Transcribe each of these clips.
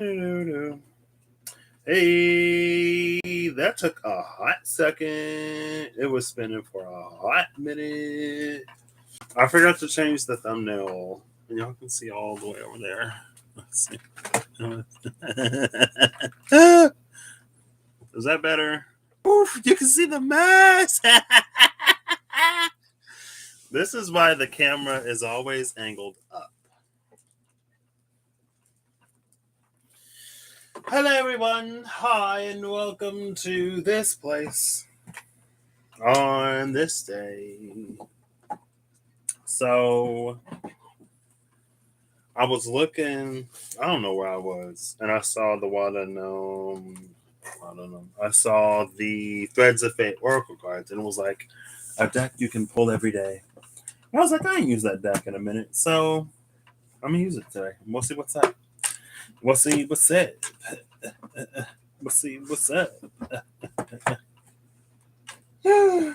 Hey, that took a hot second. It was spinning for a hot minute. I forgot to change the thumbnail. And y'all can see all the way over there. Let's see. Is that better? Oof, you can see the mess. This is why the camera is always angled up. Hello, everyone. Hi, and welcome to this place on this day. So, I was looking, I don't know where I was, and I saw the water gnome. I don't know. I saw the Threads of Fate Oracle cards, and it was like a deck you can pull every day. And I was like, I ain't use that deck in a minute, so I'm gonna use it today. We'll see what's up. We'll see what's up. We'll see what's up. Woo.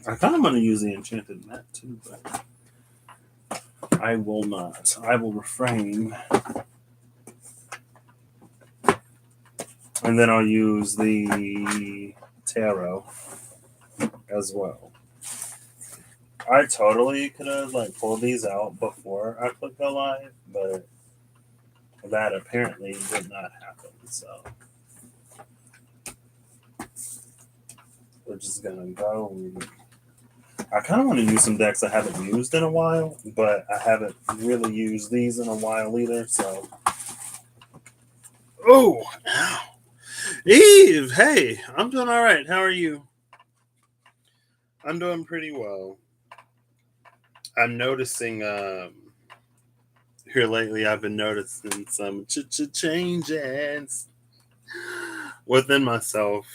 I kind of want to use the enchanted mat too, but I will not. I will refrain. And then I'll use the tarot as well. I totally could have pulled these out before I clicked go live, but that apparently did not happen. So we're just gonna go. I kind of want to use some decks I haven't used in a while, but I haven't really used these in a while either. So, oh, ow. Eve, hey, I'm doing all right. How are you? I'm doing pretty well. I'm noticing here lately. I've been noticing some changes within myself,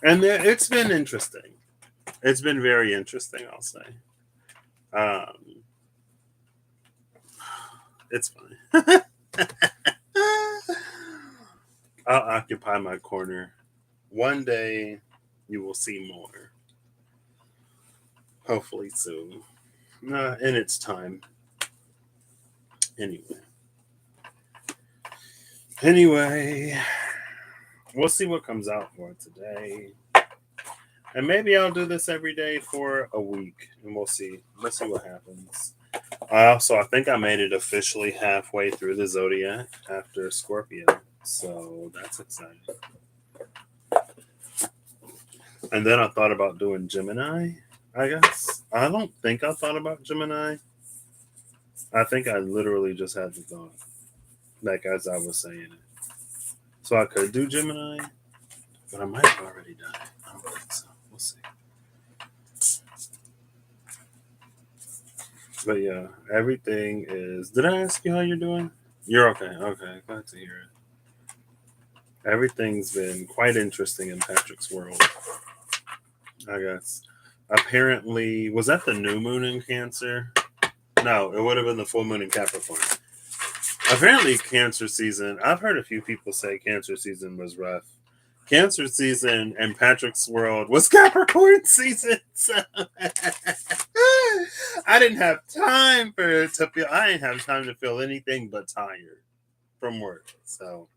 and it's been interesting. It's been very interesting, I'll say. It's fine. I'll occupy my corner. One day, you will see more. Hopefully soon. In its time. Anyway, we'll see what comes out for today. And maybe I'll do this every day for a week, and we'll see. We'll see what happens. I think I made it officially halfway through the zodiac after Scorpio, so that's exciting. And then I thought about doing Gemini, I guess. I don't think I thought about Gemini. I think I literally just had the thought, as I was saying it. So I could do Gemini, but I might have already done it. I don't think so. We'll see. But yeah, everything is. Did I ask you how you're doing? You're okay. Okay, glad to hear it. Everything's been quite interesting in Patrick's world, I guess. Apparently, was that the new moon in Cancer? No, it would have been the full moon in Capricorn. Apparently, Cancer season. I've heard a few people say Cancer season was rough. Cancer season and Patrick's world was Capricorn season. So I didn't have time to feel. I didn't have time to feel anything but tired from work. So,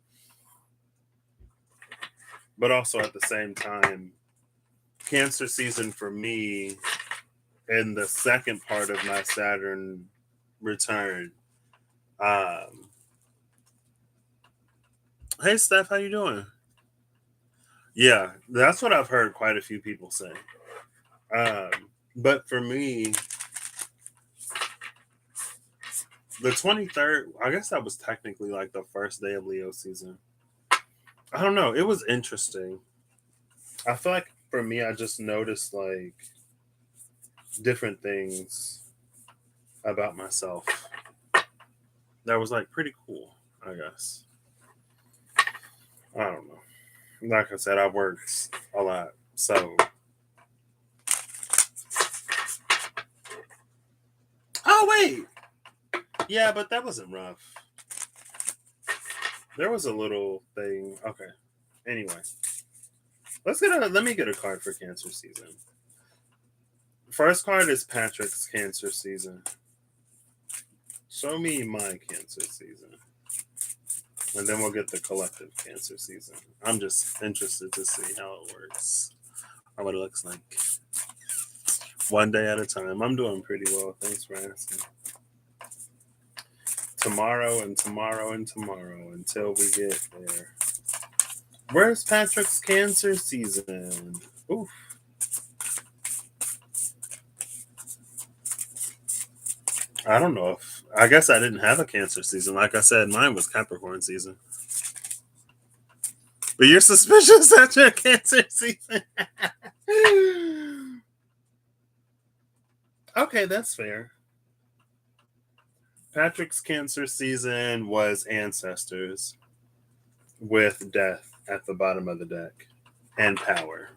but also at the same time, Cancer season for me in the second part of my Saturn return. Hey Steph, how you doing? Yeah, that's what I've heard quite a few people say. But for me, the 23rd, I guess that was technically the first day of Leo season. I don't know. It was interesting. I feel like for me, I just noticed different things about myself that was pretty cool, I guess. I don't know. Like I said, I worked a lot. So. Oh, wait. Yeah, but that wasn't rough. There was a little thing. Okay. Anyway. Let me get a card for Cancer season. First card is Patrick's Cancer season. Show me my Cancer season. And then we'll get the collective Cancer season. I'm just interested to see how it works or what it looks like. One day at a time. I'm doing pretty well. Thanks for asking. Tomorrow and tomorrow and tomorrow until we get there. Where's Patrick's Cancer season? Oof. I don't know if I guess I didn't have a Cancer season. Like I said, mine was Capricorn season. But you're suspicious that your Cancer season. Okay, that's fair. Patrick's Cancer season was Ancestors with Death at the bottom of the deck and Power.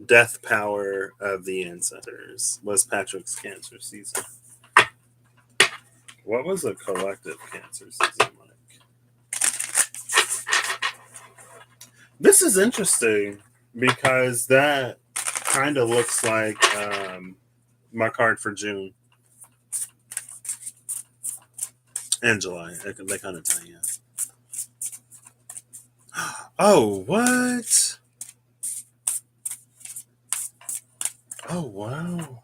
Death Power of the Ancestors was Patrick's Cancer season. What was a collective Cancer season like? This is interesting because that kind of looks like my card for June and July. They kind of tie in. Oh, what? Oh, wow.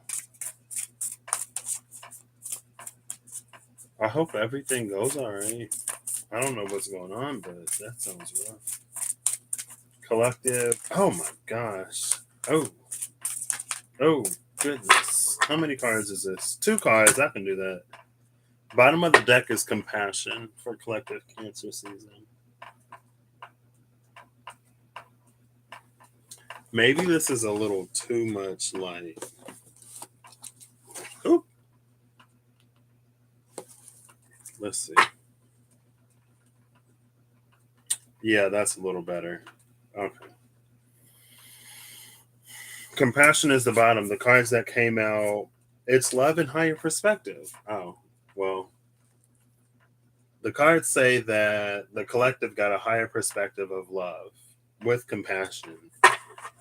I hope everything goes all right. I don't know what's going on, but that sounds rough. Collective. Oh, my gosh. Oh, goodness. How many cards is this? 2 cards. I can do that. Bottom of the deck is Compassion for collective Cancer season. Maybe this is a little too much light. Oop. Let's see. Yeah, that's a little better. Okay. Compassion is the bottom. The cards that came out, it's love and higher perspective. Oh, well. The cards say that the collective got a higher perspective of love with compassion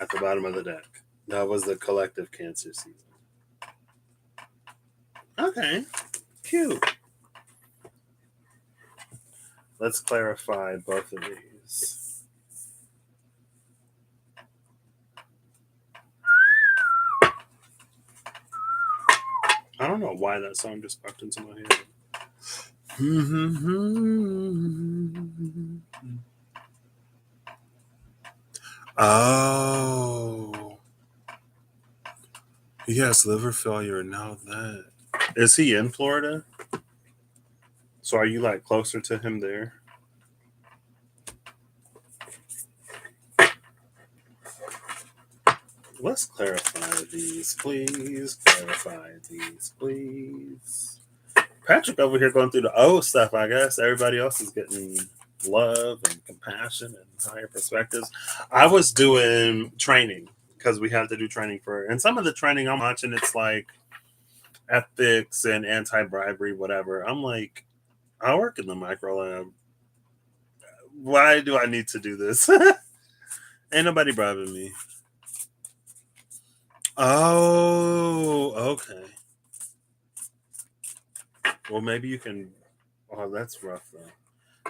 at the bottom of the deck. That was the collective Cancer season. Okay, cute. Let's clarify both of these. I don't know why that song just popped into my head. Oh. He has liver failure now. That is he in Florida? So are you like closer to him there? Let's clarify these, please. Clarify these, please. Patrick over here going through the old stuff, I guess. Everybody else is getting love and compassion and higher perspectives. I was doing training because we had to do training for, and some of the training I'm watching, it's like ethics and anti-bribery, whatever. I'm like, I work in the micro lab. Why do I need to do this? Ain't nobody bribing me. Oh, okay. Well, maybe you can. Oh, that's rough though.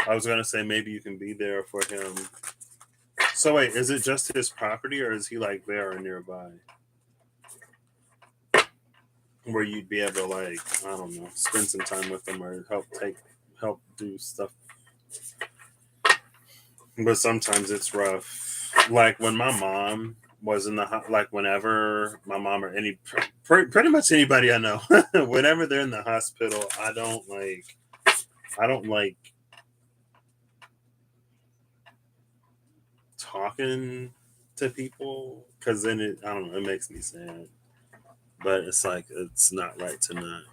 I was gonna say maybe you can be there for him. So wait, is it just his property, or is he like there or nearby, where you'd be able to like I don't know, spend some time with him or help do stuff? But sometimes it's rough. Like when my mom was in the like whenever my mom or pretty much anybody I know, whenever they're in the hospital, I don't like talking to people because then I don't know, it makes me sad. But it's like it's not right to not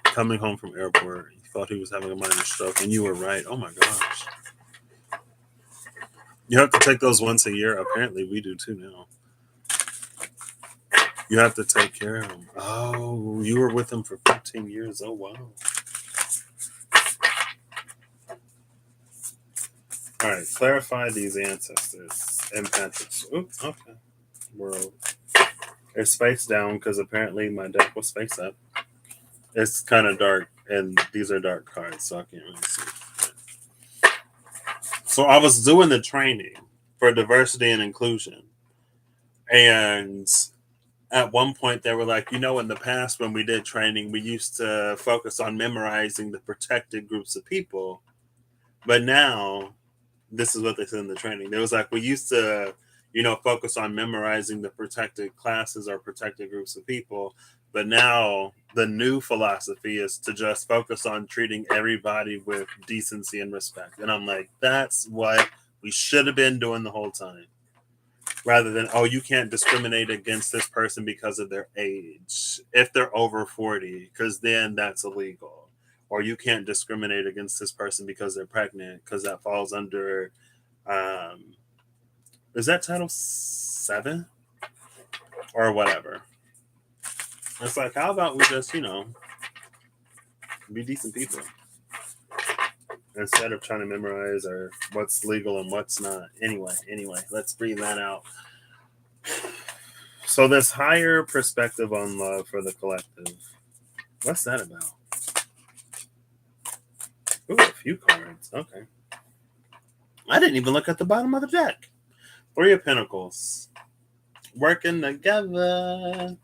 coming home from airport. He thought he was having a minor stroke, and you were right. Oh my gosh. You have to take those once a year. Apparently, we do too now. You have to take care of him. Oh, you were with him for 15 years. Oh, wow. All right, clarify these ancestors and Patrick's. Oops, okay. World. It's face down because apparently my deck was face up. It's kind of dark, and these are dark cards, so I can't really see. So I was doing the training for diversity and inclusion, and at one point they were like, in the past when we did training, we used to focus on memorizing the protected groups of people, but now this is what they said in the training. It was like we used to, focus on memorizing the protected classes or protected groups of people. But now the new philosophy is to just focus on treating everybody with decency and respect. And I'm like, that's what we should have been doing the whole time. Rather than, oh, you can't discriminate against this person because of their age, if they're over 40, because then that's illegal. Or you can't discriminate against this person because they're pregnant, because that falls under, is that Title 7? Or whatever. It's like, how about we just, be decent people instead of trying to memorize or what's legal and what's not. Anyway, let's breathe that out. So this higher perspective on love for the collective, what's that about? Ooh, a few cards. Okay. I didn't even look at the bottom of the deck. 3 of Pentacles. Working together.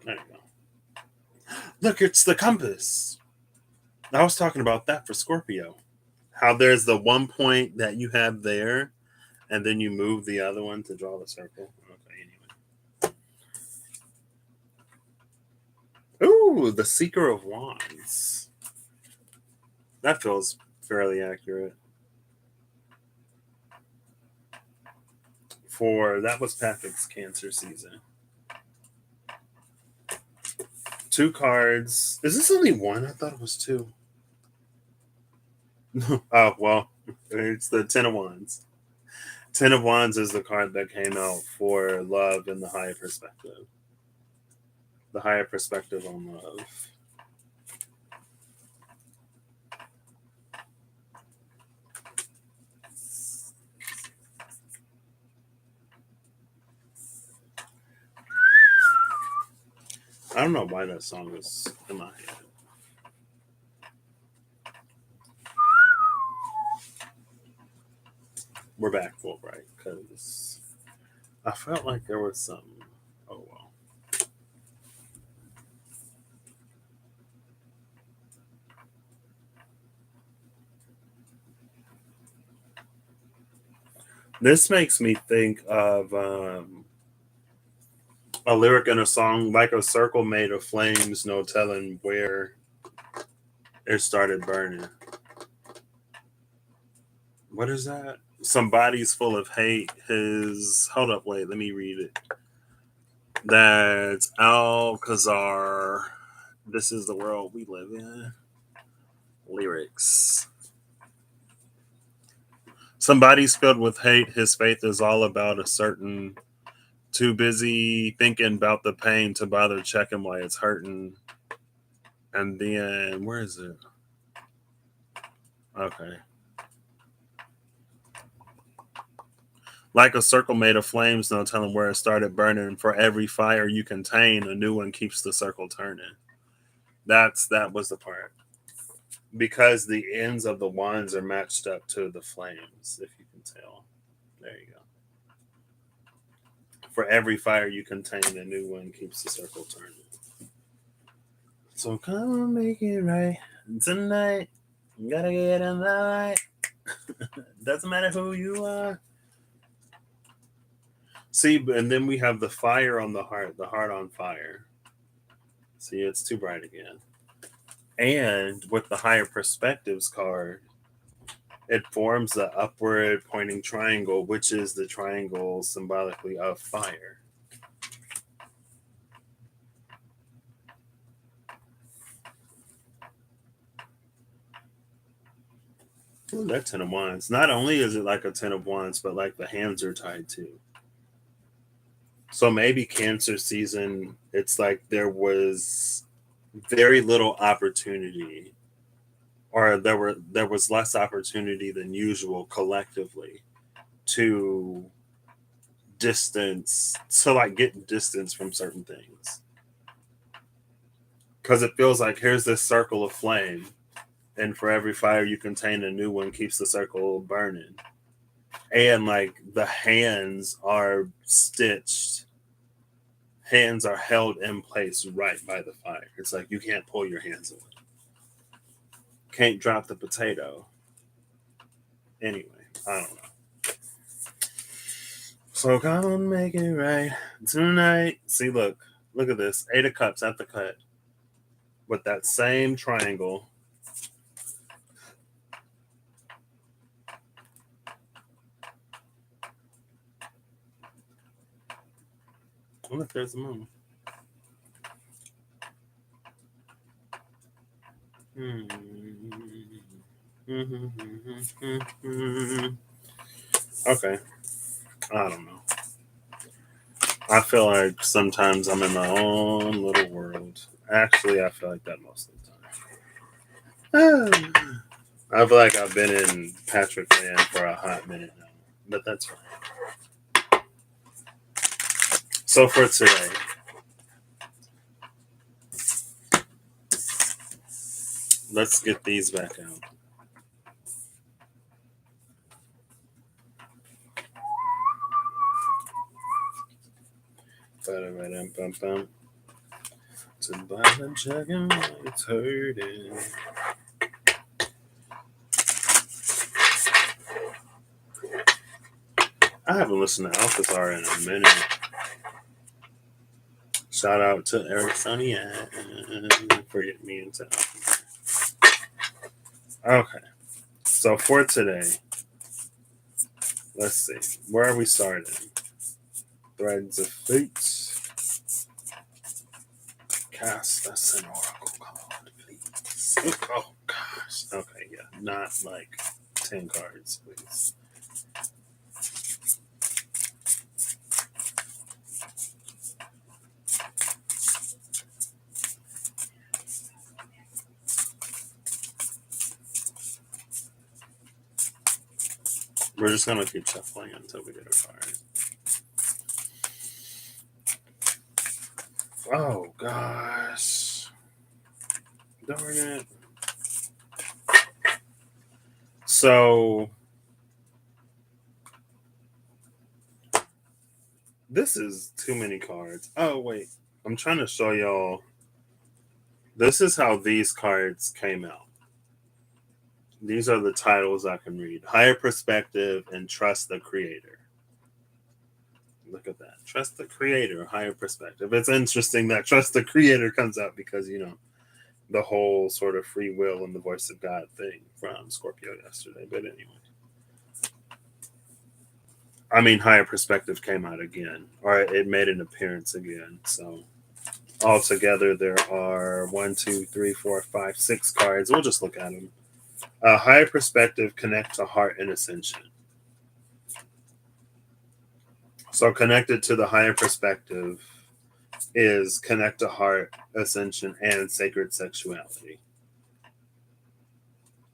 There you go. Look, it's the compass. I was talking about that for Scorpio. How there's the one point that you have there, and then you move the other one to draw the circle. Okay, anyway. Ooh, the Seeker of Wands. That feels fairly accurate. That was Patrick's Cancer season. 2 cards. Is this only 1? I thought it was 2. Oh, well, it's the 10 of Wands. 10 of Wands is the card that came out for love and the higher perspective. The higher perspective on love. I don't know why that song is in my head. We're back full bright because I felt like there was some. Oh well. This makes me think of a lyric in a song, like a circle made of flames, no telling where it started burning. What is that? Somebody's full of hate. Hold up, wait, let me read it. That's Alcazar. This is the world we live in. Lyrics. Somebody's filled with hate. His faith is all about a certain. Too busy thinking about the pain to bother checking why it's hurting. And then, where is it? Okay. Like a circle made of flames, no telling where it started burning. For every fire you contain, a new one keeps the circle turning. That was the part. Because the ends of the wands are matched up to the flames, if you can tell. There you go. For every fire you contain, a new one keeps the circle turning. So come on, make it right tonight. You gotta get in the light. Doesn't matter who you are. See, and then we have the fire on the heart on fire. See, it's too bright again. And with the higher perspectives card, it forms the upward pointing triangle, which is the triangle symbolically of fire. Ooh, that 10 of Wands. Not only is it like a 10 of Wands, but like the hands are tied too. So maybe Cancer season, it's like there was very little opportunity or there was less opportunity than usual collectively to get distance from certain things, because it feels like here's this circle of flame, and for every fire you contain, a new one keeps the circle burning, and like the hands are held in place right by the fire. It's like you can't pull your hands away, can't drop the potato. Anyway, I don't know. So come on, make it right tonight. See, look at this. 8 of Cups at the cut with that same triangle. Oh, look, there's the moon. Okay, I don't know. I feel like sometimes I'm in my own little world. Actually, I feel like that most of the time. I feel like I've been in Patrick Land for a hot minute now, but that's fine. So for today, let's get these back out. Ba-da-ba-dum-bum-bum. To buy the chicken, it's hurting. I haven't listened to Alcazar in a minute. Shout out to Ericssonia for getting me into Alcazar. Okay, so for today, let's see. Where are we starting? Threads of Fate. Cast us an oracle card, please. Oh gosh. Okay, yeah. Not like 10 cards, please. We're just gonna keep shuffling until we get a card. Oh gosh. Darn it. So this is too many cards. Oh wait. I'm trying to show y'all. This is how these cards came out. These are the titles I can read. Higher Perspective and Trust the Creator. Look at that. Trust the Creator, Higher Perspective. It's interesting that Trust the Creator comes out because, the whole sort of free will and the voice of God thing from Scorpio yesterday. But anyway. I mean, Higher Perspective came out again, or it made an appearance again. So altogether, there are 1, 2, 3, 4, 5, 6 cards. We'll just look at them. Higher Perspective, Connect to Heart and Ascension. So connected to the Higher Perspective is Connect to Heart, Ascension, and Sacred Sexuality.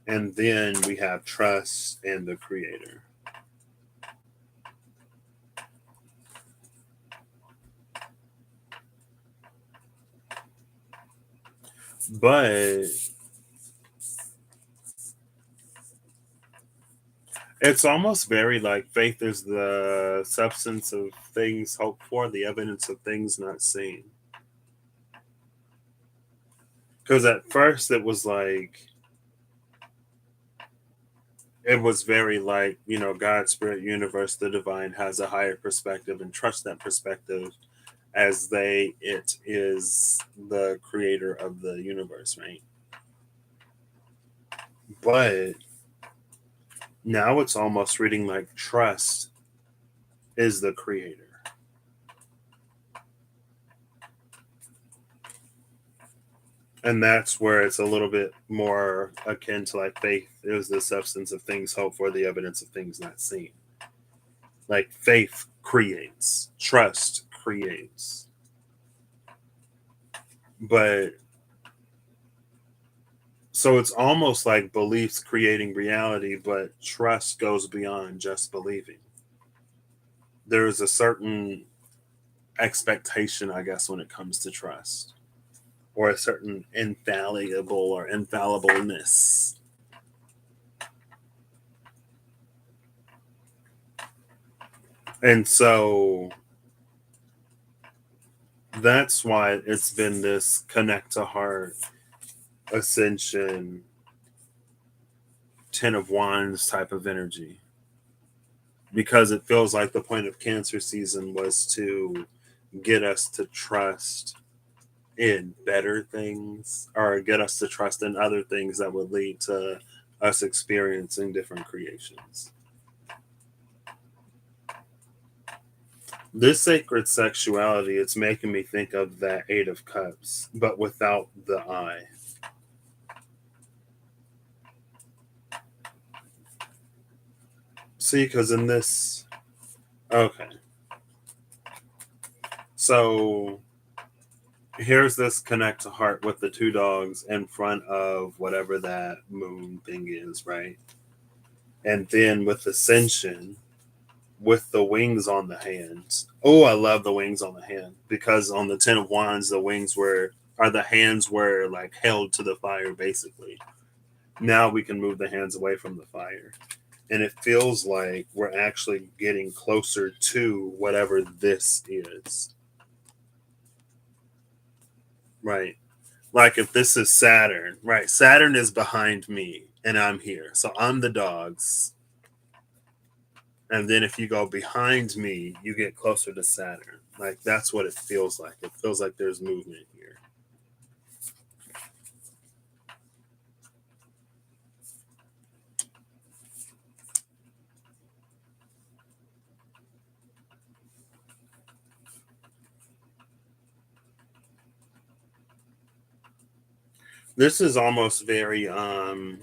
And then we have Trust and the Creator. But it's almost very like faith is the substance of things hoped for, the evidence of things not seen. Because at first it was very like, God, Spirit, Universe, the Divine has a higher perspective and trust that perspective as it is the creator of the universe, right? But now it's almost reading like trust is the creator. And that's where it's a little bit more akin to like faith is the substance of things hoped for, the evidence of things not seen. Like faith creates, trust creates. But So it's almost like beliefs creating reality, but trust goes beyond just believing. There is a certain expectation, I guess, when it comes to trust, or a certain infallible or infallibleness. And so that's why it's been this connect to heart, ascension, Ten of Wands type of energy. Because it feels like the point of Cancer season was to get us to trust in better things, or get us to trust in other things that would lead to us experiencing different creations. This sacred sexuality, it's making me think of that Eight of Cups, but without the eye. See, because in this, okay. So here's this connect to heart with the two dogs in front of whatever that moon thing is, right? And then with ascension, with the wings on the hands. Oh, I love the wings on the hand, because on the Ten of Wands, the wings were, are the hands were like held to the fire basically. Now we can move the hands away from the fire. And it feels like we're actually getting closer to whatever this is. Right. Like if this is Saturn, right? Saturn is behind me and I'm here. So I'm the dogs. And then if you go behind me, you get closer to Saturn. Like that's what it feels like. It feels like there's movement here. This is almost very when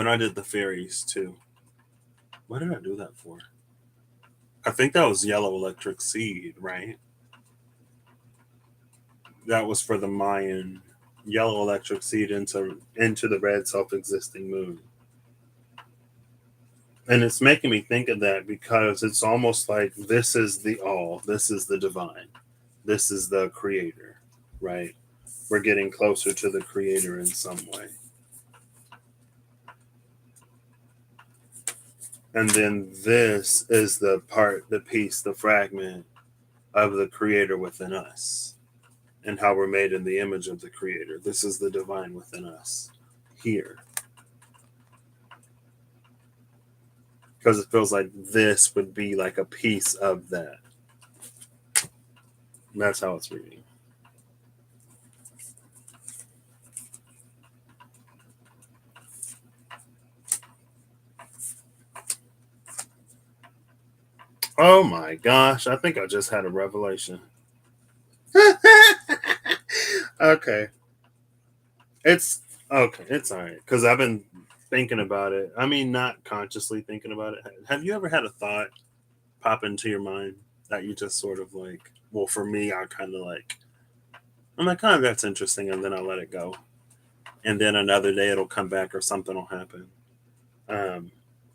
I did the fairies too. What did I do that for? I think that was yellow electric seed, right? That was for the Mayan yellow electric seed into the red self-existing moon. And it's making me think of that because it's almost like this is the all, this is the divine, this is the creator, right? We're getting closer to the creator in some way. And then this is the part, the piece, the fragment of the creator within us and how we're made in the image of the creator. This is the divine within us here. Because it feels like this would be like a piece of that. And that's how it's reading. Oh my gosh, I think I just had a revelation. Okay. It's okay. It's all right. Because I've been thinking about it. I mean, not consciously thinking about it. Have you ever had a thought pop into your mind that you just sort of like, well, for me, I kind of like, I'm like, oh, that's interesting. And then I let it go. And then another day it'll come back or something will happen. Um,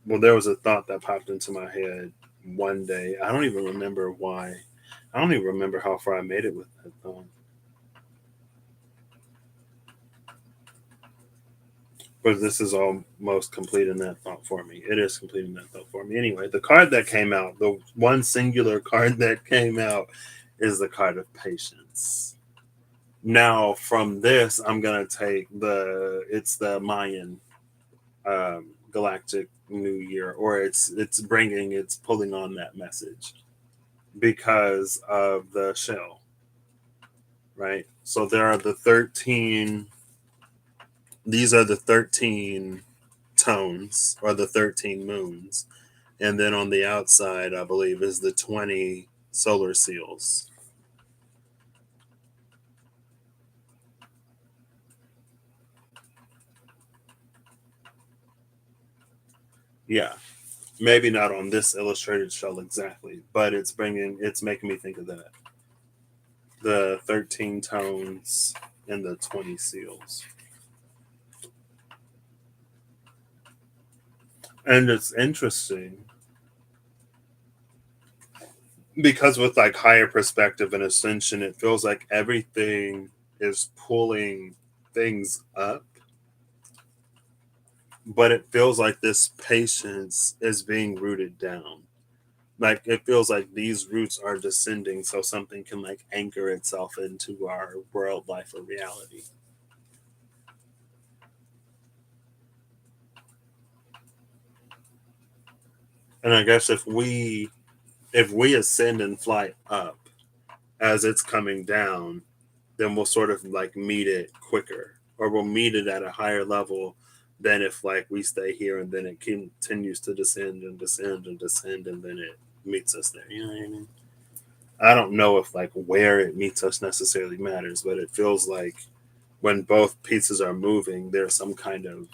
well, there was a thought that popped into my head one day. I don't even remember why. I don't even remember how far I made it with that thought. But this is almost completing that thought for me. It is completing that thought for me. Anyway, the card that came out, the one singular card that came out, is the card of patience. Now, from this, I'm gonna take it's the Mayan galactic New Year, or it's pulling on that message because of the shell, right? So there are the 13. These are the 13 tones or the 13 moons. And then on the outside, I believe, is the 20 solar seals. Yeah. Maybe not on this illustrated shell exactly, but it's making me think of that. The 13 tones and the 20 seals. And it's interesting because with like higher perspective and ascension, it feels like everything is pulling things up, but it feels like this patience is being rooted down. Like it feels like these roots are descending so something can like anchor itself into our world, life, or reality. And I guess if we ascend and fly up as it's coming down, then we'll sort of like meet it quicker, or we'll meet it at a higher level than if like we stay here and then it continues to descend and descend and descend and then it meets us there. You know what I mean? I don't know if like where it meets us necessarily matters, but it feels like when both pieces are moving, there's some kind of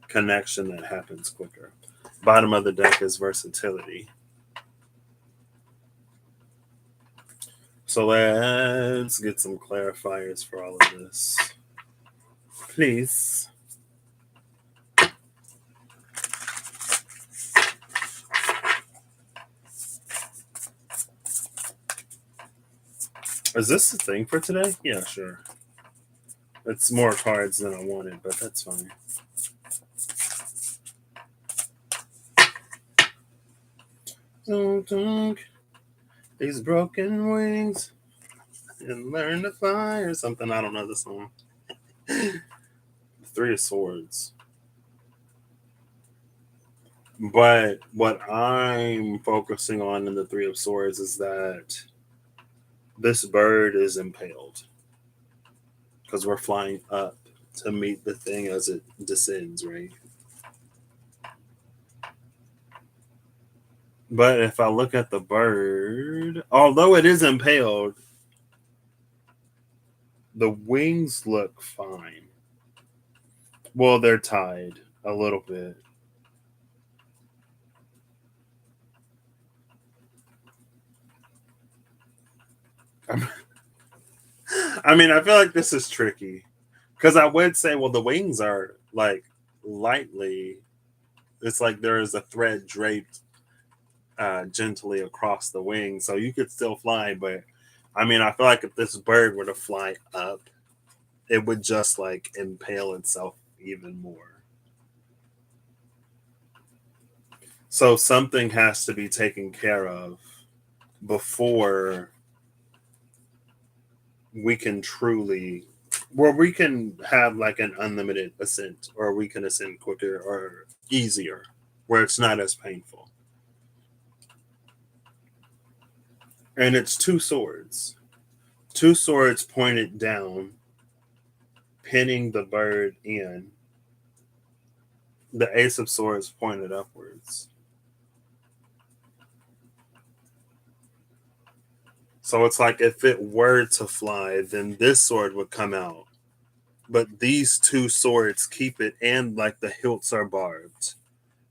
connection that happens quicker. Bottom of the deck is versatility. So let's get some clarifiers for all of this. Please. Is this the thing for today? Yeah, sure. It's more cards than I wanted, but that's fine. Dunk, dunk, these broken wings and learn to fly or something. I don't know the song. Three of Swords. But what I'm focusing on in the Three of Swords is that this bird is impaled because we're flying up to meet the thing as it descends, right? But if I look at the bird, although it is impaled, the wings look fine. Well, they're tied a little bit. I mean, I feel like this is tricky because I would say, well, the wings are like lightly. It's like there is a thread draped gently across the wing, so you could still fly. But I mean, I feel like if this bird were to fly up, it would just like impale itself even more. So something has to be taken care of before we can truly, where we can have like an unlimited ascent, or we can ascend quicker or easier, where it's not as painful. And it's two swords pointed down, pinning the bird in. The ace of swords pointed upwards. So it's like if it were to fly, then this sword would come out. But these two swords keep it, and like the hilts are barbed.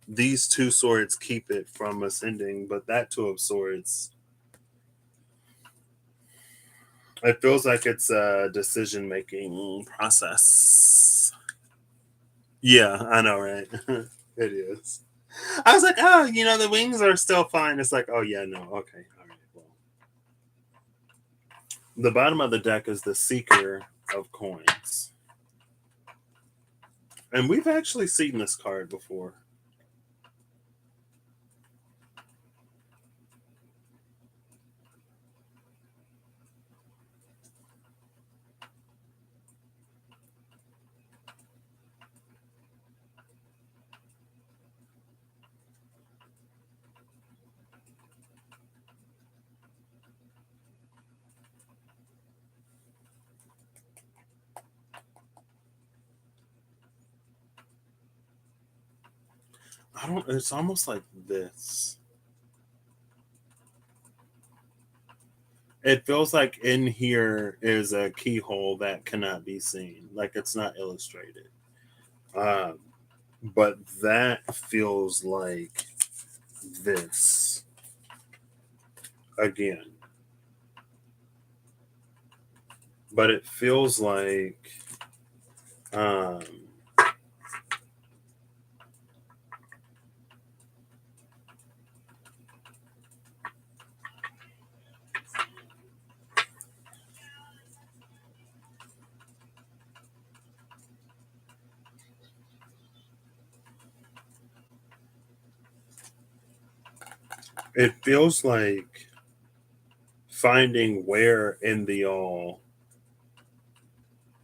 These two swords keep it from ascending, but that two of swords, it feels like it's a decision making process. Yeah, I know, right? It is. I was like, oh, the wings are still fine. It's like, oh yeah, no, okay, all right. Well, the bottom of the deck is the Seeker of Coins, and we've actually seen this card before. I don't. It's almost like this. It feels like in here is a keyhole that cannot be seen, like it's not illustrated. Um, but that feels like this again. But it feels like um, It feels like finding where in the all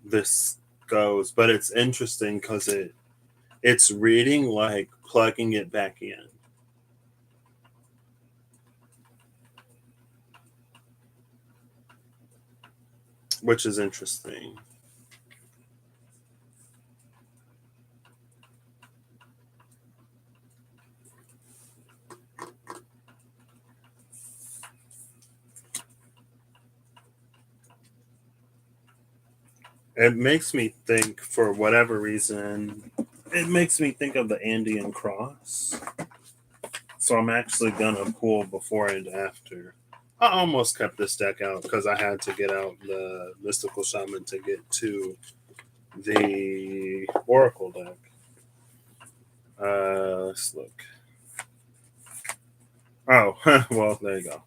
this goes, but it's interesting because it's reading like plugging it back in, which is interesting. It makes me think, for whatever reason, it makes me think of the Andean cross. So I'm actually gonna pull before and after. I almost kept this deck out because I had to get out the mystical shaman to get to the oracle deck. Let's look. Oh, well, there you go.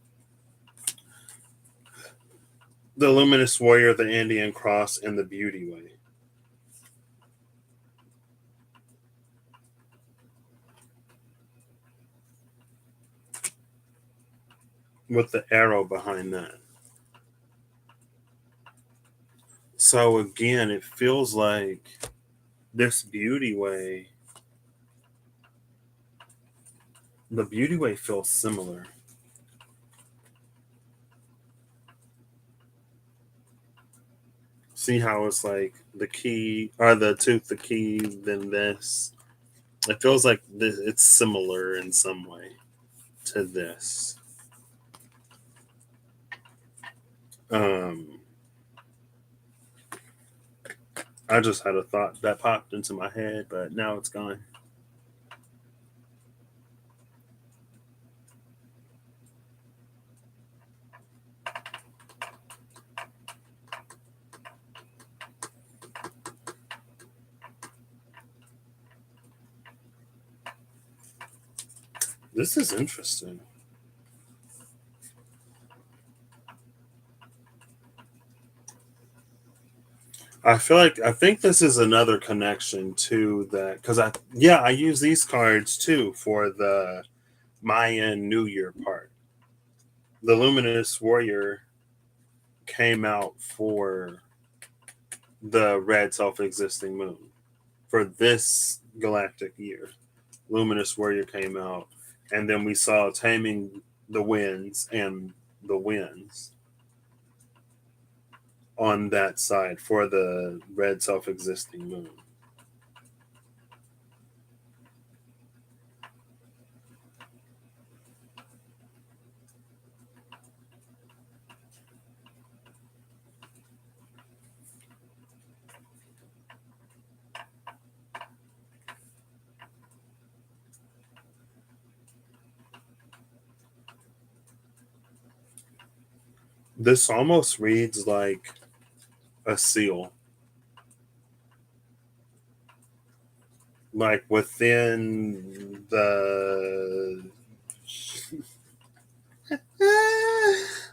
The luminous warrior, the Andean cross, and the beauty way. With the arrow behind that. So again, it feels like this beauty way, the beauty way feels similar. See how it's like the key, or the tooth, the key, then this. It feels like this, it's similar in some way to this. Um, I just had a thought that popped into my head, but now it's gone. This is interesting. I think this is another connection to that because I use these cards too for the Mayan New Year part. The Luminous Warrior came out for the red self-existing moon for this galactic year. Luminous Warrior came out, and then we saw Taming the Winds and the Winds on that side for the red self-existing moon. This almost reads like a seal, like within the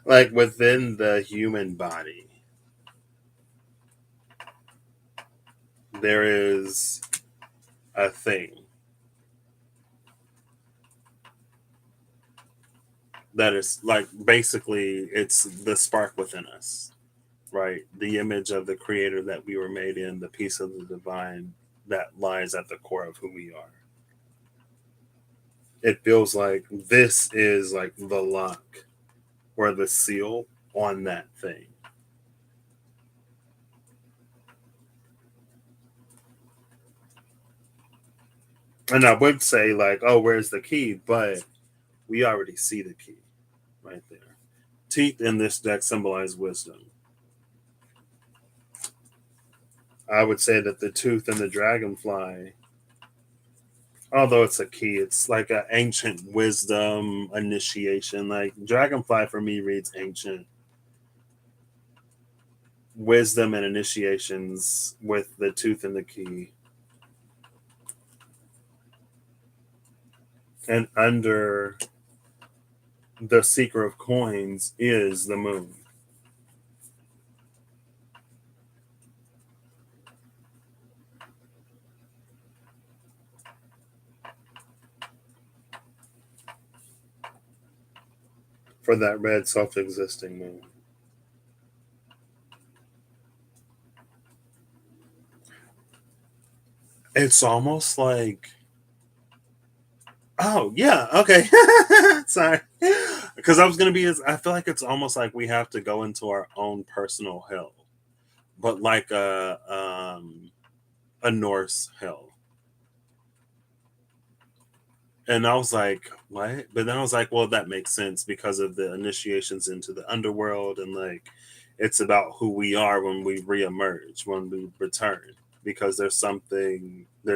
like within the human body there is a thing that is like basically it's the spark within us, right? The image of the creator that we were made in, the piece of the divine that lies at the core of who we are. It feels like this is like the lock or the seal on that thing. And I would say like, oh, where's the key? But we already see the key right there. Teeth in this deck symbolize wisdom. I would say that the tooth and the dragonfly, although it's a key, it's like an ancient wisdom initiation. Like dragonfly for me reads ancient wisdom and initiations with the tooth and the key. And under the seeker of coins is the moon. for that red self-existing moon. It's almost like, oh yeah, okay. Sorry, because I was gonna be. I feel like it's almost like we have to go into our own personal hell, but like a Norse hell. And I was like, what? But then I was like, well, that makes sense because of the initiations into the underworld, and like it's about who we are when we reemerge, when we return, because there's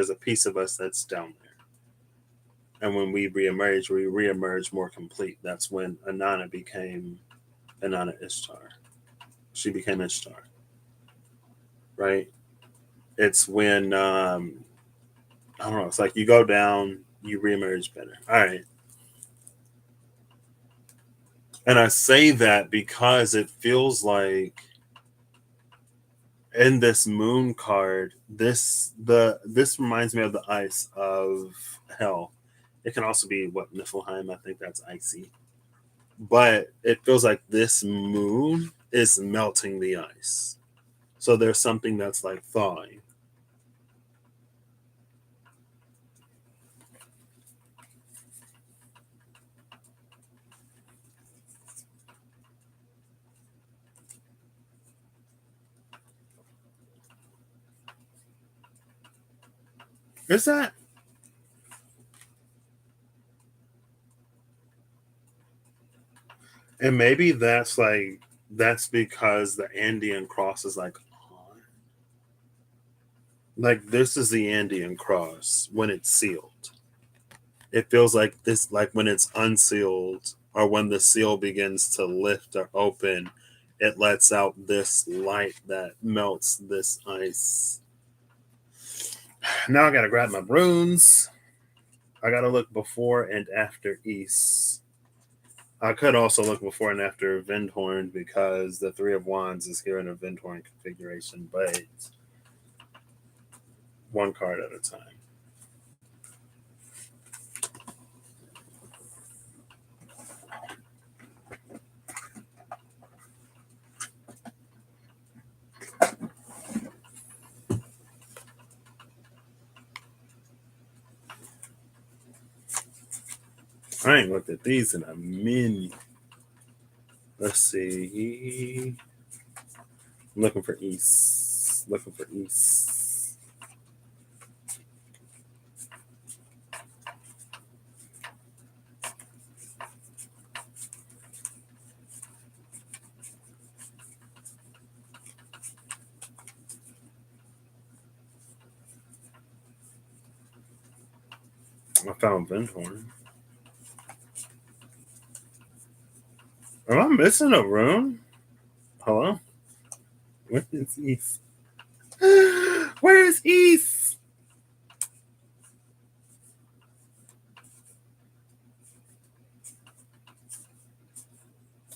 a piece of us that's down there. And when we reemerge more complete. That's when Anana became Anana Ishtar. She became Ishtar, right? It's when I don't know. It's like you go down, you reemerge better. All right. And I say that because it feels like in this moon card, this reminds me of the ice of hell. It can also be what Niflheim. I think that's icy, but it feels like this moon is melting the ice. So there's something that's like thawing. Is that? And maybe that's because the Andean cross is like on. Like this is the Andean cross when it's sealed. It feels like this, like when it's unsealed or when the seal begins to lift or open, it lets out this light that melts this ice. Now I gotta grab my runes. I gotta look before and after East. I could also look before and after Vindhorn because the Three of Wands is here in a Vindhorn configuration, but one card at a time. I ain't looked at these in a minute. Let's see. I'm looking for East. Looking for East. I found Vindhorn. Am I missing a rune? Hello? Where is East? Where is East?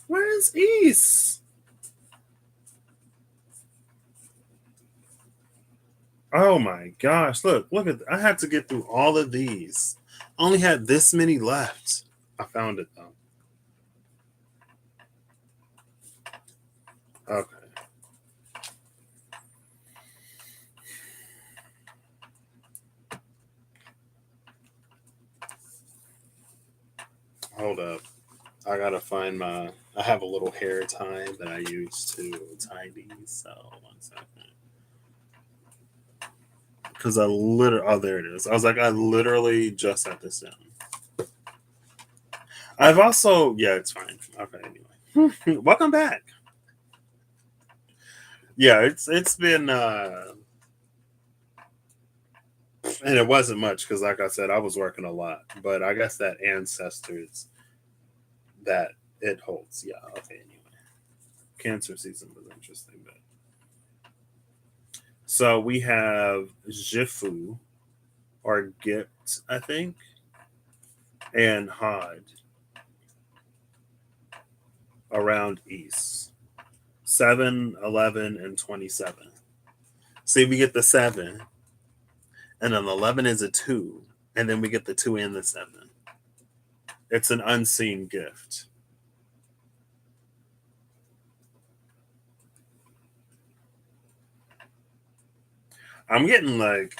Where is East? Oh my gosh. Look at I had to get through all of these. Only had this many left. I found it though. Okay. Hold up. I gotta find my. I have a little hair tie that I use to tie these. So 1 second. Because I literally. Oh, there it is. I was like, I literally just set this down. I've also. Yeah, it's fine. Okay. Anyway, welcome back. Yeah, it's been. And it wasn't much because, like I said, I was working a lot. But I guess that ancestors that it holds. Yeah. Okay. Anyway, Cancer season was interesting, but so we have Jifu or Git, I think, and Hod around East. 7, 11, and 27. See, we get the 7, and then 11 is a 2, and then we get the 2 and the 7. It's an unseen gift. I'm getting like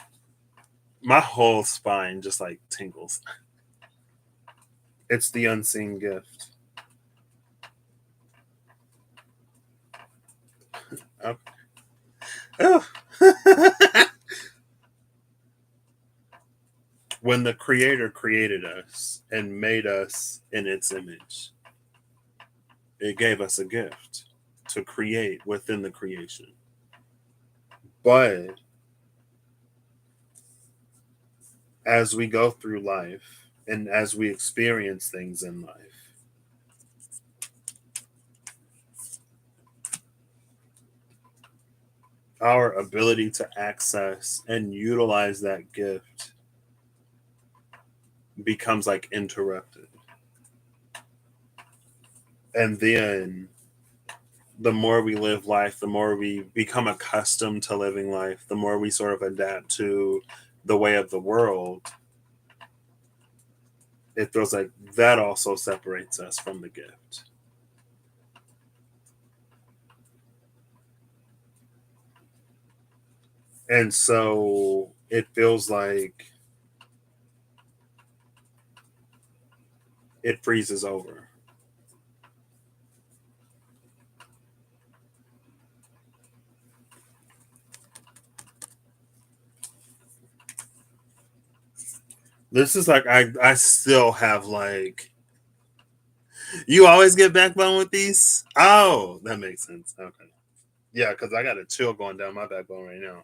my whole spine just like tingles. It's the unseen gift. Oh. Oh. When the Creator created us and made us in its image, it gave us a gift to create within the creation. But as we go through life and as we experience things in life, our ability to access and utilize that gift becomes like interrupted. And then the more we live life, the more we become accustomed to living life, the more we sort of adapt to the way of the world. It feels like that also separates us from the gift. And so it feels like it freezes over. This is like I still have like you always get backbone with these? Oh, that makes sense. Okay. Yeah, because I got a chill going down my backbone right now.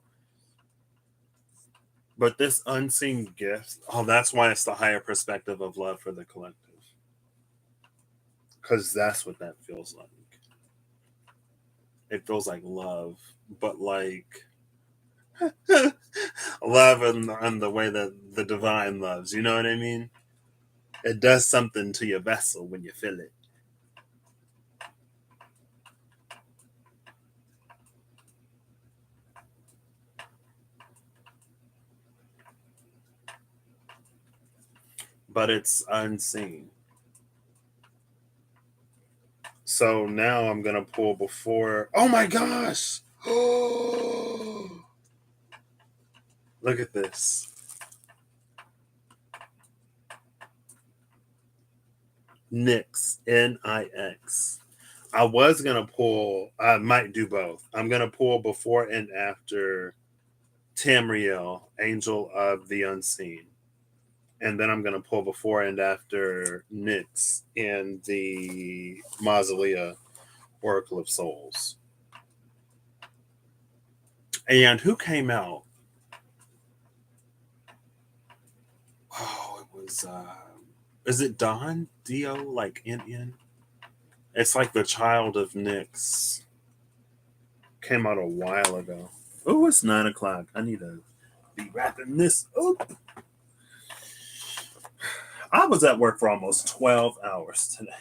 But this unseen gift, oh, that's why it's the higher perspective of love for the collective. Because that's what that feels like. It feels like love, but like love in the way that the divine loves. You know what I mean? It does something to your vessel when you feel it. But it's unseen. So now I'm gonna pull before. Oh my gosh! Look at this. Nix. Nix. I was gonna pull. I might do both. I'm gonna pull before and after Tamriel, Angel of the Unseen, and then I'm gonna pull before and after Nix in the Mausolea Oracle of Souls. And who came out? Oh, it was. Is it Don Dio like N? It's like the child of Nyx. Came out a while ago. Oh, it's 9 o'clock. I need to be wrapping this up. I was at work for almost 12 hours today.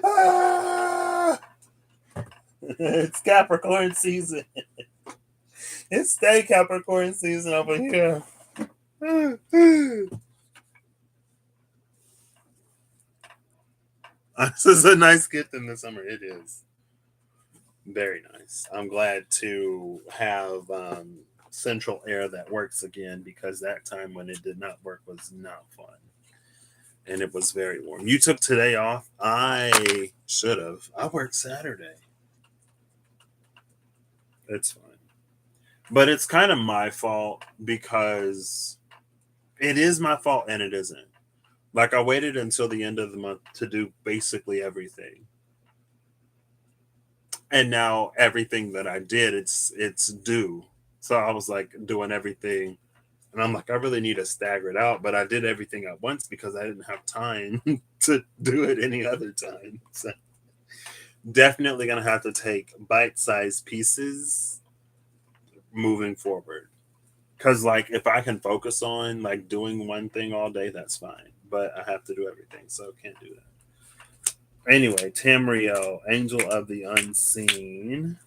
Ah! It's Capricorn season. It's stay Capricorn season over here. This is a nice gift in the summer. It is. Very nice. I'm glad to have central air that works again because that time when it did not work was not fun. And it was very warm. You took today off. I should have. I worked Saturday. It's fine. But it's kind of my fault because it is my fault and it isn't. Like I waited until the end of the month to do basically everything. And now everything that I did, it's due. So I was like doing everything. And I'm like, I really need to stagger it out, but I did everything at once because I didn't have time to do it any other time. So definitely gonna have to take bite-sized pieces moving forward. Cause like if I can focus on like doing one thing all day, that's fine. But I have to do everything, so can't do that. Anyway, Tamriel, Angel of the Unseen.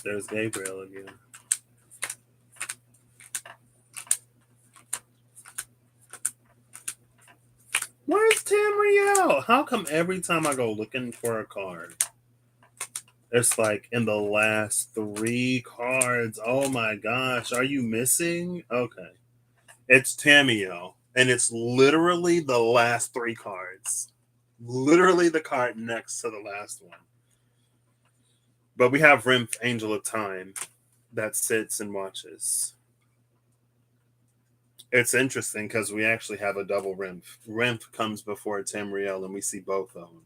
There's Gabriel again. Where's Tamriel? How come every time I go looking for a card, it's like in the last 3 cards? Oh my gosh, are you missing? Okay. It's Tamiel, and it's literally the last 3 cards. Literally the card next to the last one. But we have Rimph, Angel of Time, that sits and watches. It's interesting because we actually have a double Rimph. Rimph comes before Tamriel, and we see both of them.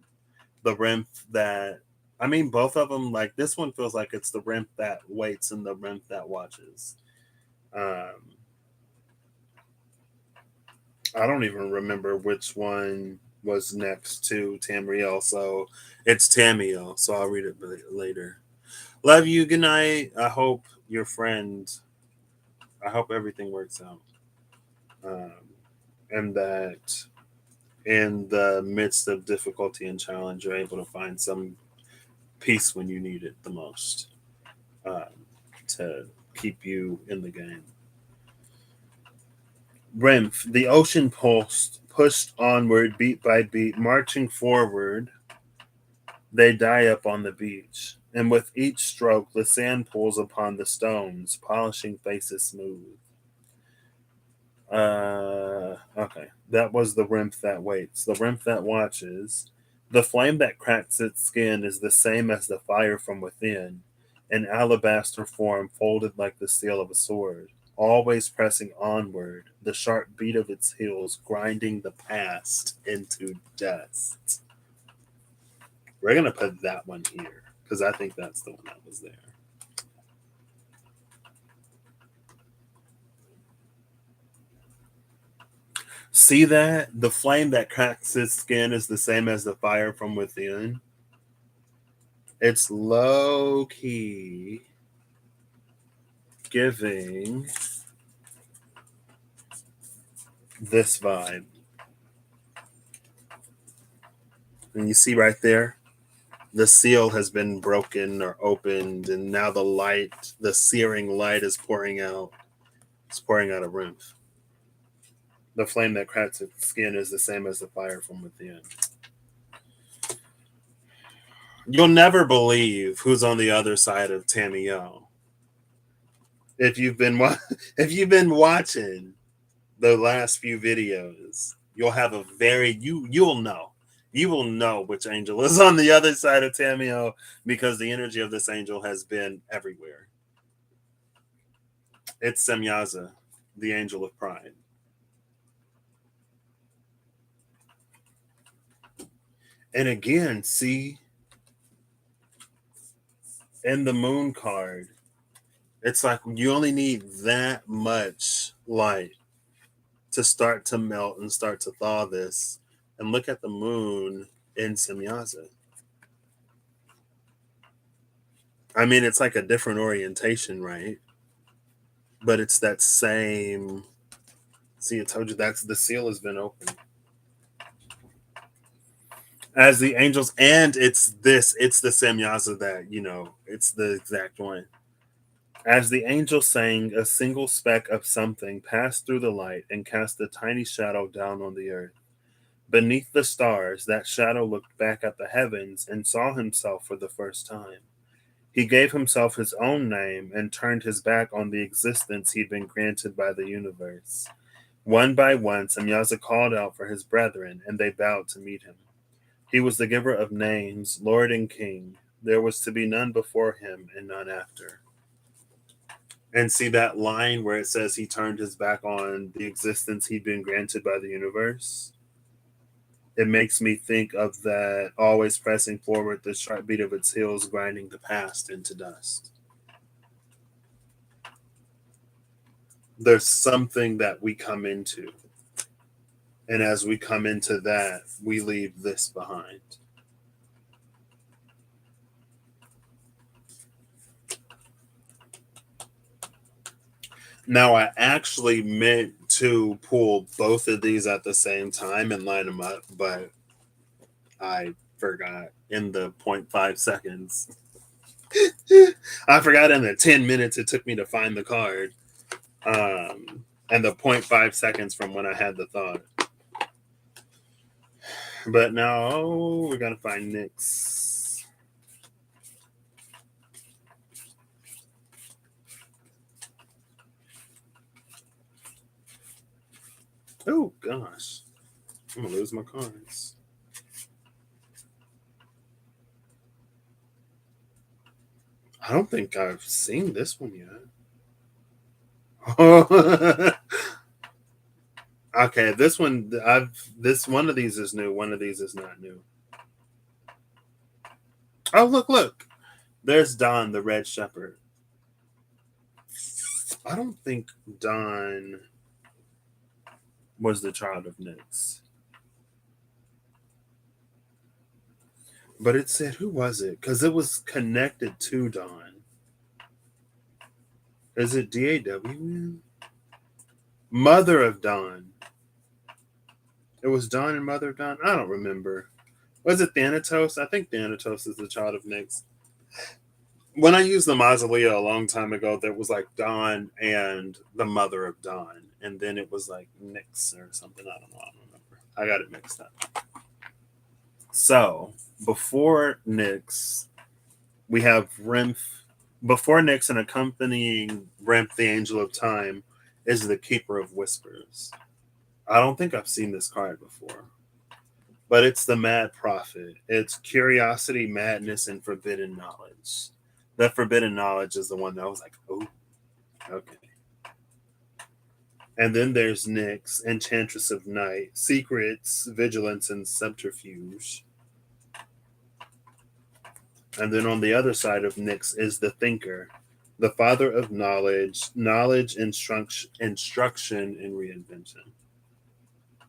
The Rimph that, I mean, both of them, like this one feels like it's the Rimph that waits and the Rimph that watches. I don't even remember which one was next to Tamriel, so it's Tamiel, so I'll read it later. Love you. Good night. I hope your friend, I hope everything works out. Um, and that in the midst of difficulty and challenge, you're able to find some peace when you need it the most, um, to keep you in the game. Rimph, the ocean pulsed, pushed onward beat by beat, marching forward. They die up on the beach, and with each stroke, the sand pulls upon the stones, polishing faces smooth. Okay. That was the Rimph that waits. The Rimph that watches. The flame that cracks its skin is the same as the fire from within, an alabaster form folded like the steel of a sword, always pressing onward, the sharp beat of its heels grinding the past into dust. We're going to put that one here because I think that's the one that was there. See that? The flame that cracks its skin is the same as the fire from within. It's low key giving this vibe. And you see right there, the seal has been broken or opened, and now the light, the searing light, is pouring out. It's pouring out a Rimph. The flame that cracks its skin is the same as the fire from within. You'll never believe who's on the other side of Tamiel. If you've been if you've been watching the last few videos, you'll have a very you'll know. You will know which angel is on the other side of Tamiel because the energy of this angel has been everywhere. It's Semyaza, the angel of pride. And again, see, in the moon card, it's like you only need that much light to start to melt and start to thaw this. And look at the moon in Semyaza. I mean, it's like a different orientation, right? But it's that same. See, I told you that's the seal has been opened. As the angels, and it's the Semyaza that, it's the exact one. As the angel sang, a single speck of something passed through the light and cast a tiny shadow down on the earth. Beneath the stars, that shadow looked back at the heavens and saw himself for the first time. He gave himself his own name and turned his back on the existence he'd been granted by the universe. One by one, Semyaza called out for his brethren, and they bowed to meet him. He was the giver of names, Lord and King. There was to be none before him and none after. And see that line where it says he turned his back on the existence he'd been granted by the universe? It makes me think of that always pressing forward, the sharp beat of its heels grinding the past into dust. There's something that we come into. And as we come into that, we leave this behind. Now, I actually meant to pull both of these at the same time and line them up, but I forgot in the 0.5 seconds. I forgot in the 10 minutes it took me to find the card. And the 0.5 seconds from when I had the thought. But now we gotta find Nyx. Oh gosh. I'm gonna lose my cards. I don't think I've seen this one yet. Okay, this one this one of these is new, one of these is not new. Oh look. There's Don the Red Shepherd. I don't think Don was the child of Nyx. But it said who was it? Because it was connected to Don. Is it DAW? Mother of Don. It was Don and Mother of Don? I don't remember. Was it Thanatos? I think Thanatos is the child of Nyx. When I used the mausolea a long time ago, there was like Don and the Mother of Don. And then it was like Nyx or something. I don't know. I don't remember. I got it mixed up. So, before Nyx, we have Rimph. Before Nyx and accompanying Rimph, the Angel of Time, is the Keeper of Whispers. I don't think I've seen this card before. But it's the Mad Prophet. It's curiosity, madness, and forbidden knowledge. That forbidden knowledge is the one that I was like, oh, okay. And then there's Nyx, Enchantress of Night, Secrets, Vigilance, and Subterfuge. And then on the other side of Nyx is the Thinker, the Father of Knowledge, instruction, and reinvention.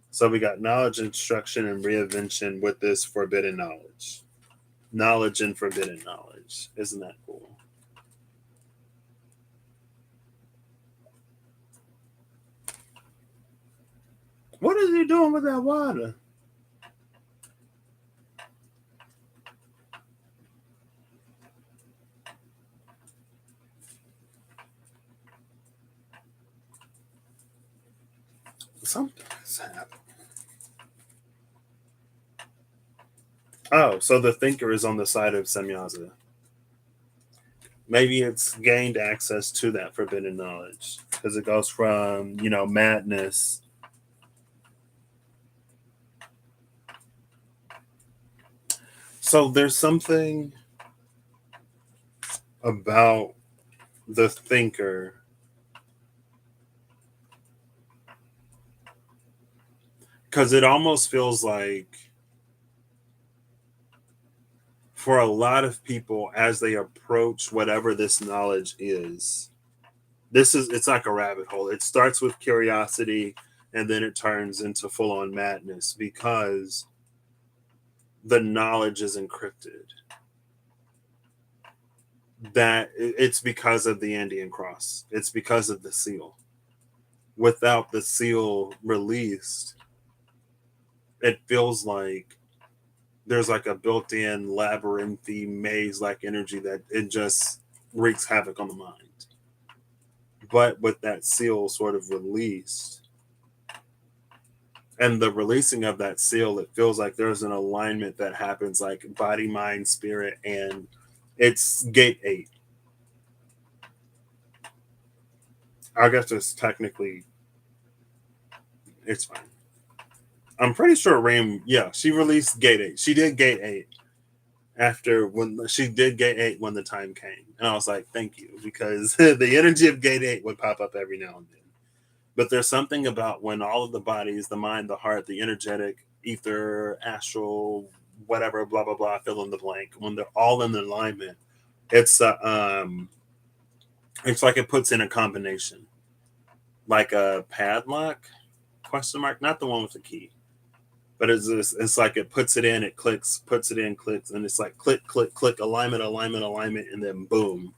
So we got knowledge, instruction, and reinvention with this forbidden knowledge. Knowledge and forbidden knowledge. Isn't that cool? What is he doing with that water? Something is happening. Oh, so the Thinker is on the side of Semyaza. Maybe it's gained access to that forbidden knowledge because it goes from, madness. So there's something about the Thinker because it almost feels like for a lot of people as they approach whatever this knowledge is, it's like a rabbit hole. It starts with curiosity and then it turns into full-on madness because the knowledge is encrypted. That it's because of the Andean cross. It's because of the seal. Without the seal released, it feels like there's like a built-in labyrinthy maze-like energy that it just wreaks havoc on the mind. But with that seal sort of released, and the releasing of that seal, it feels like there's an alignment that happens, like body, mind, spirit, and it's gate 8. I guess it's fine. I'm pretty sure Ram, yeah, she released gate 8. She did gate 8 after when she did gate 8 when the time came. And I was like, thank you, because the energy of gate 8 would pop up every now and then. But there's something about when all of the bodies, the mind, the heart, the energetic, ether, astral, whatever, blah, blah, blah, fill in the blank, when they're all in alignment, it's it's like it puts in a combination. Like a padlock, question mark, not the one with the key. But it's like it puts it in, it clicks, puts it in, clicks, and it's like click, click, click, alignment, alignment, alignment, and then boom.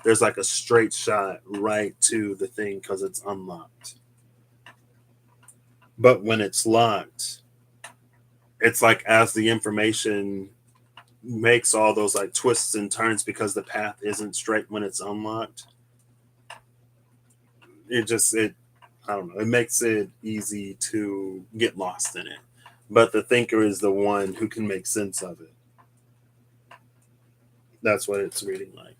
There's like a straight shot right to the thing because it's unlocked. But when it's locked, it's like as the information makes all those like twists and turns because the path isn't straight when it's unlocked. It I don't know, it makes it easy to get lost in it. But the thinker is the one who can make sense of it. That's what it's reading like.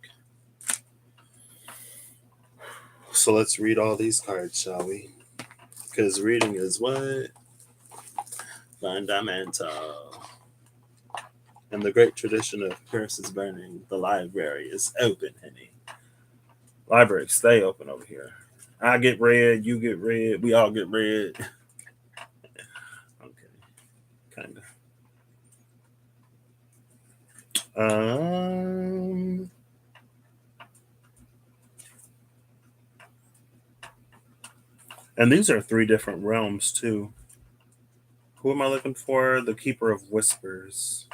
So let's read all these cards, shall we? Because reading is what? Fundamental. In the great tradition of Paris is burning, the library is open, honey. Library, stay open over here. I get red, you get red, we all get red. Okay, kind of. Um, and these are three different realms too. Who am I looking for? The Keeper of Whispers.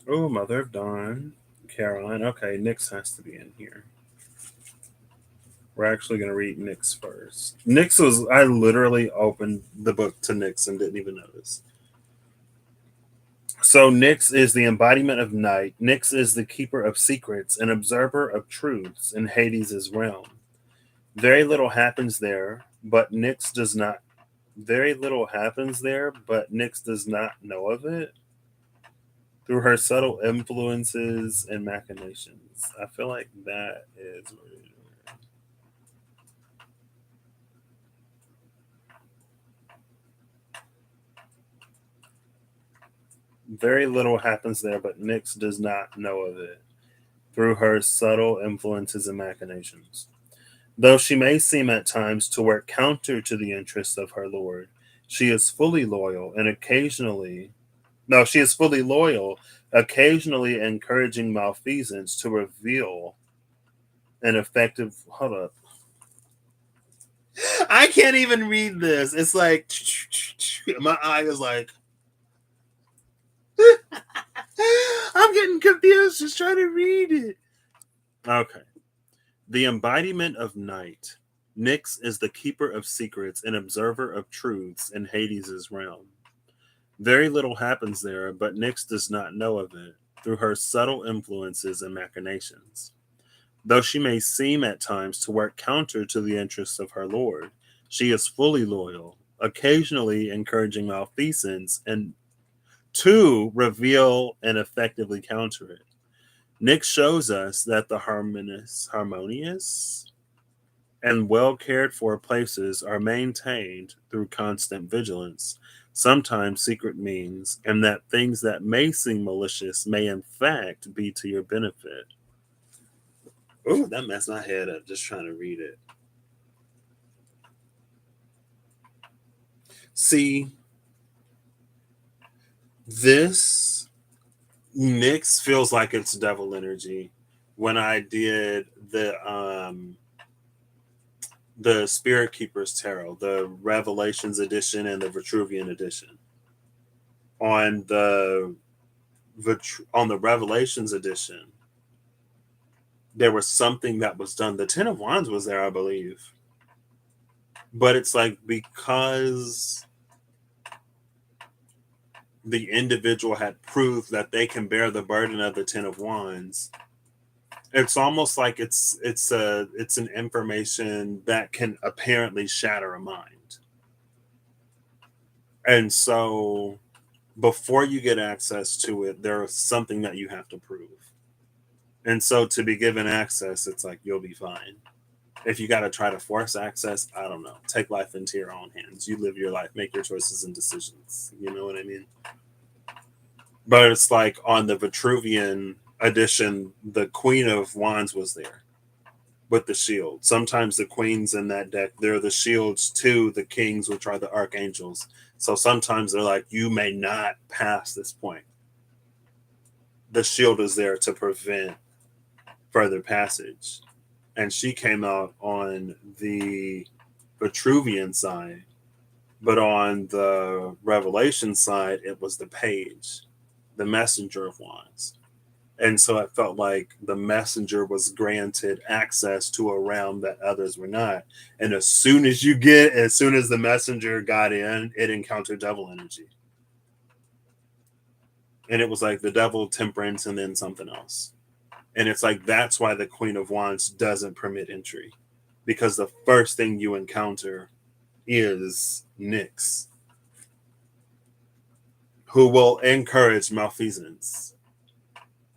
Oh, Mother of Dawn. Caroline. Okay, Nyx has to be in here. We're actually going to read Nyx first. Nyx was, I literally opened the book to Nyx and didn't even notice. So Nyx is the embodiment of night. Nyx is the keeper of secrets, an observer of truths in Hades' realm. Very little happens there, but Nyx does not. Very little happens there, but Nyx does not know of it through her subtle influences and machinations. I feel like that is weird. Very little happens there, but Nyx does not know of it through her subtle influences and machinations. Though she may seem at times to work counter to the interests of her lord, she is fully loyal and occasionally, no, she is fully loyal, occasionally encouraging malfeasance to reveal an effective. Hold up. I can't even read this. It's like, my eye is like, I'm getting confused just trying to read it. Okay. The embodiment of night. Nyx is the keeper of secrets and observer of truths in Hades' realm. Very little happens there, but Nyx does not know of it through her subtle influences and machinations. Though she may seem at times to work counter to the interests of her lord, she is fully loyal, occasionally encouraging malfeasance and to reveal and effectively counter it. Nyx shows us that the harmonious and well cared for places are maintained through constant vigilance, sometimes secret means, and that things that may seem malicious may in fact be to your benefit. Oh, that messed my head up just trying to read it. See, this Nyx feels like it's devil energy. When I did the Spirit Keepers Tarot, the Revelations edition and the Vitruvian edition. On the Revelations edition, there was something that was done. The Ten of Wands was there, I believe. But it's like because the individual had proved that they can bear the burden of the Ten of Wands, it's almost like it's an information that can apparently shatter a mind. And so before you get access to it, there is something that you have to prove. And so to be given access, it's like you'll be fine. If you got to try to force access, I don't know. Take life into your own hands. You live your life, make your choices and decisions. You know what I mean? But it's like on the Vitruvian edition, the Queen of Wands was there with the shield. Sometimes the queens in that deck, they're the shields to the kings, which are the archangels. So sometimes they're like, you may not pass this point. The shield is there to prevent further passage. And she came out on the Vitruvian side, but on the Revelation side, it was the page, the messenger of wands. And so it felt like the messenger was granted access to a realm that others were not. And as soon as the messenger got in, it encountered devil energy. And it was like the devil, temperance, and then something else. And it's like that's why the Queen of Wands doesn't permit entry, because the first thing you encounter is Nyx, who will encourage malfeasance.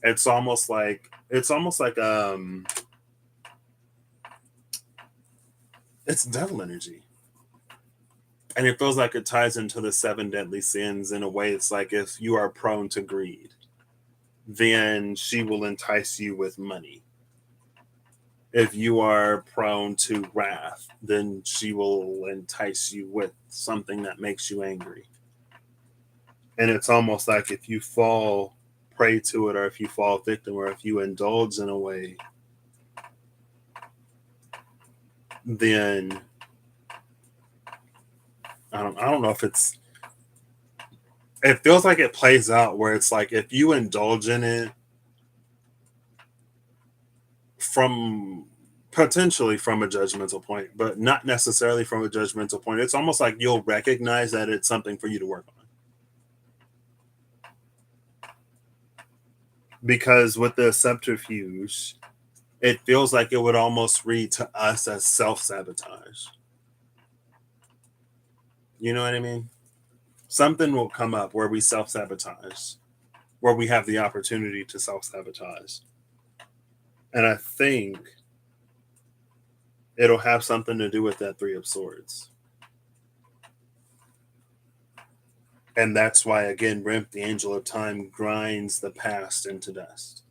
It's almost like it's devil energy. And it feels like it ties into the seven deadly sins in a way. It's like if you are prone to greed, then she will entice you with money. If you are prone to wrath, then she will entice you with something that makes you angry. And it's almost like if you fall prey to it, or if you fall victim, or if you indulge in a way, then I don't know if it feels like it plays out where it's like if you indulge in it from potentially from a judgmental point, but not necessarily from a judgmental point. It's almost like you'll recognize that it's something for you to work on. Because with the subterfuge, it feels like it would almost read to us as self sabotage. You know what I mean? Something will come up where we self sabotage, where we have the opportunity to self sabotage. And I think it'll have something to do with that Three of Swords. And that's why, again, Rimp, the Angel of Time, grinds the past into dust.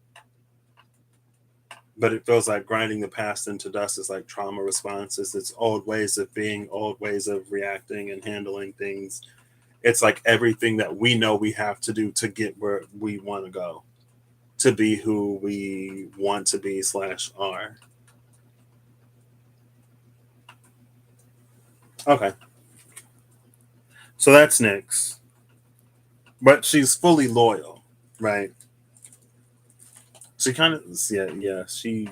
But it feels like grinding the past into dust is like trauma responses. It's old ways of being, old ways of reacting and handling things. It's like everything that we know we have to do to get where we want to go, to be who we want to be / are. Okay. So that's Nyx. But she's fully loyal, right? She kind of, yeah. She,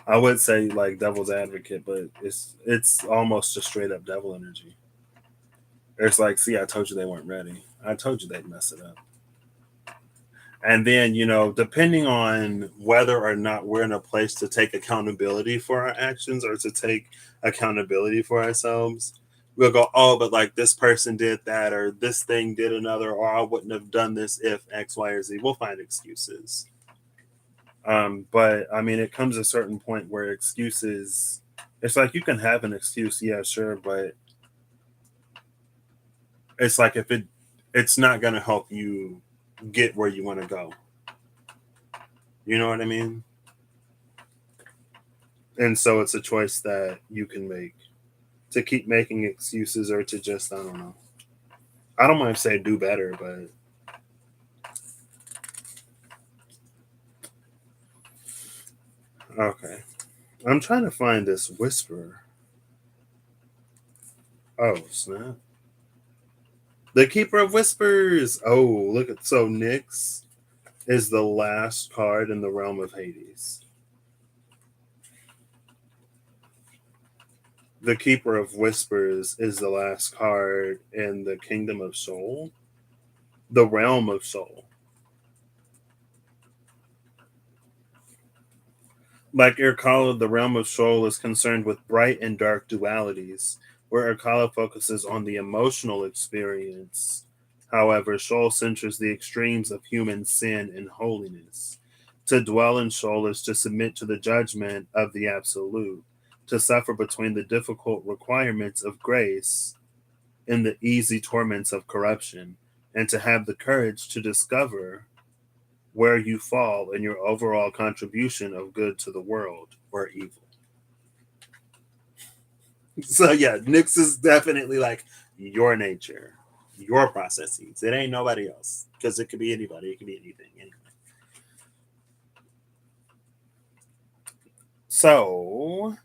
I would say like devil's advocate, but it's almost just straight up devil energy. It's like, see, I told you they weren't ready. I told you they'd mess it up. And then, depending on whether or not we're in a place to take accountability for our actions or to take accountability for ourselves, we'll go, oh, but like this person did that, or this thing did another, or I wouldn't have done this if X, Y, or Z. We'll find excuses. But I mean, it comes a certain point where excuses, it's like you can have an excuse, yeah, sure, but it's like if it's not going to help you get where you want to go. You know what I mean? And so it's a choice that you can make to keep making excuses or to just, I don't know. I don't want to say do better, but okay. I'm trying to find this whisper. Oh, snap. The Keeper of Whispers. Oh, look at, so Nyx is the last card in the realm of Hades. The Keeper of Whispers is the last card in the Kingdom of Soul, the realm of Soul. Like Irkala, the realm of Soul is concerned with bright and dark dualities, where Irkala focuses on the emotional experience. However, Soul centers the extremes of human sin and holiness. To dwell in Soul is to submit to the judgment of the Absolute, to suffer between the difficult requirements of grace and the easy torments of corruption, and to have the courage to discover where you fall in your overall contribution of good to the world or evil. So yeah, Nyx is definitely like your nature, your processes. It ain't nobody else because it could be anybody. It could be anything. Anyway. So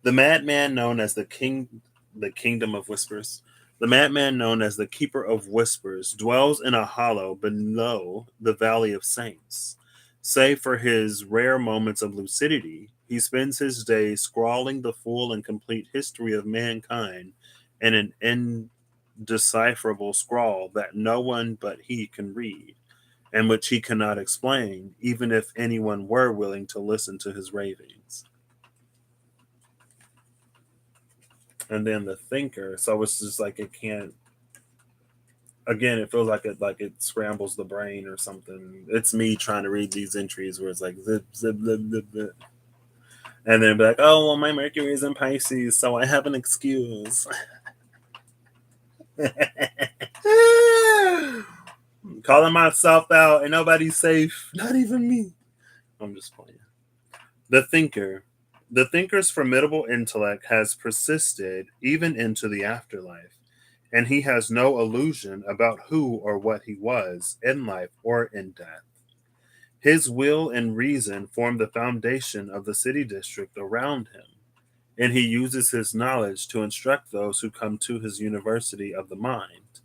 the madman known as the Kingdom of Whispers, the madman known as the Keeper of Whispers dwells in a hollow below the Valley of Saints. Save for his rare moments of lucidity, he spends his days scrawling the full and complete history of mankind in an indecipherable scrawl that no one but he can read. and which he cannot explain, even if anyone were willing to listen to his ravings. And then the thinker, so it's just like it can't. Again, it feels like it scrambles the brain or something. It's me trying to read these entries where it's like zip zip zip zip zip, and then be like, oh well, my Mercury is in Pisces, so I have an excuse. Calling myself out, and nobody's safe, not even me. I'm just playing. The thinker. The thinker's formidable intellect has persisted even into the afterlife, and he has no illusion about who or what he was in life or in death. His will and reason form the foundation of the city district around him, and he uses his knowledge to instruct those who come to his university of the mind.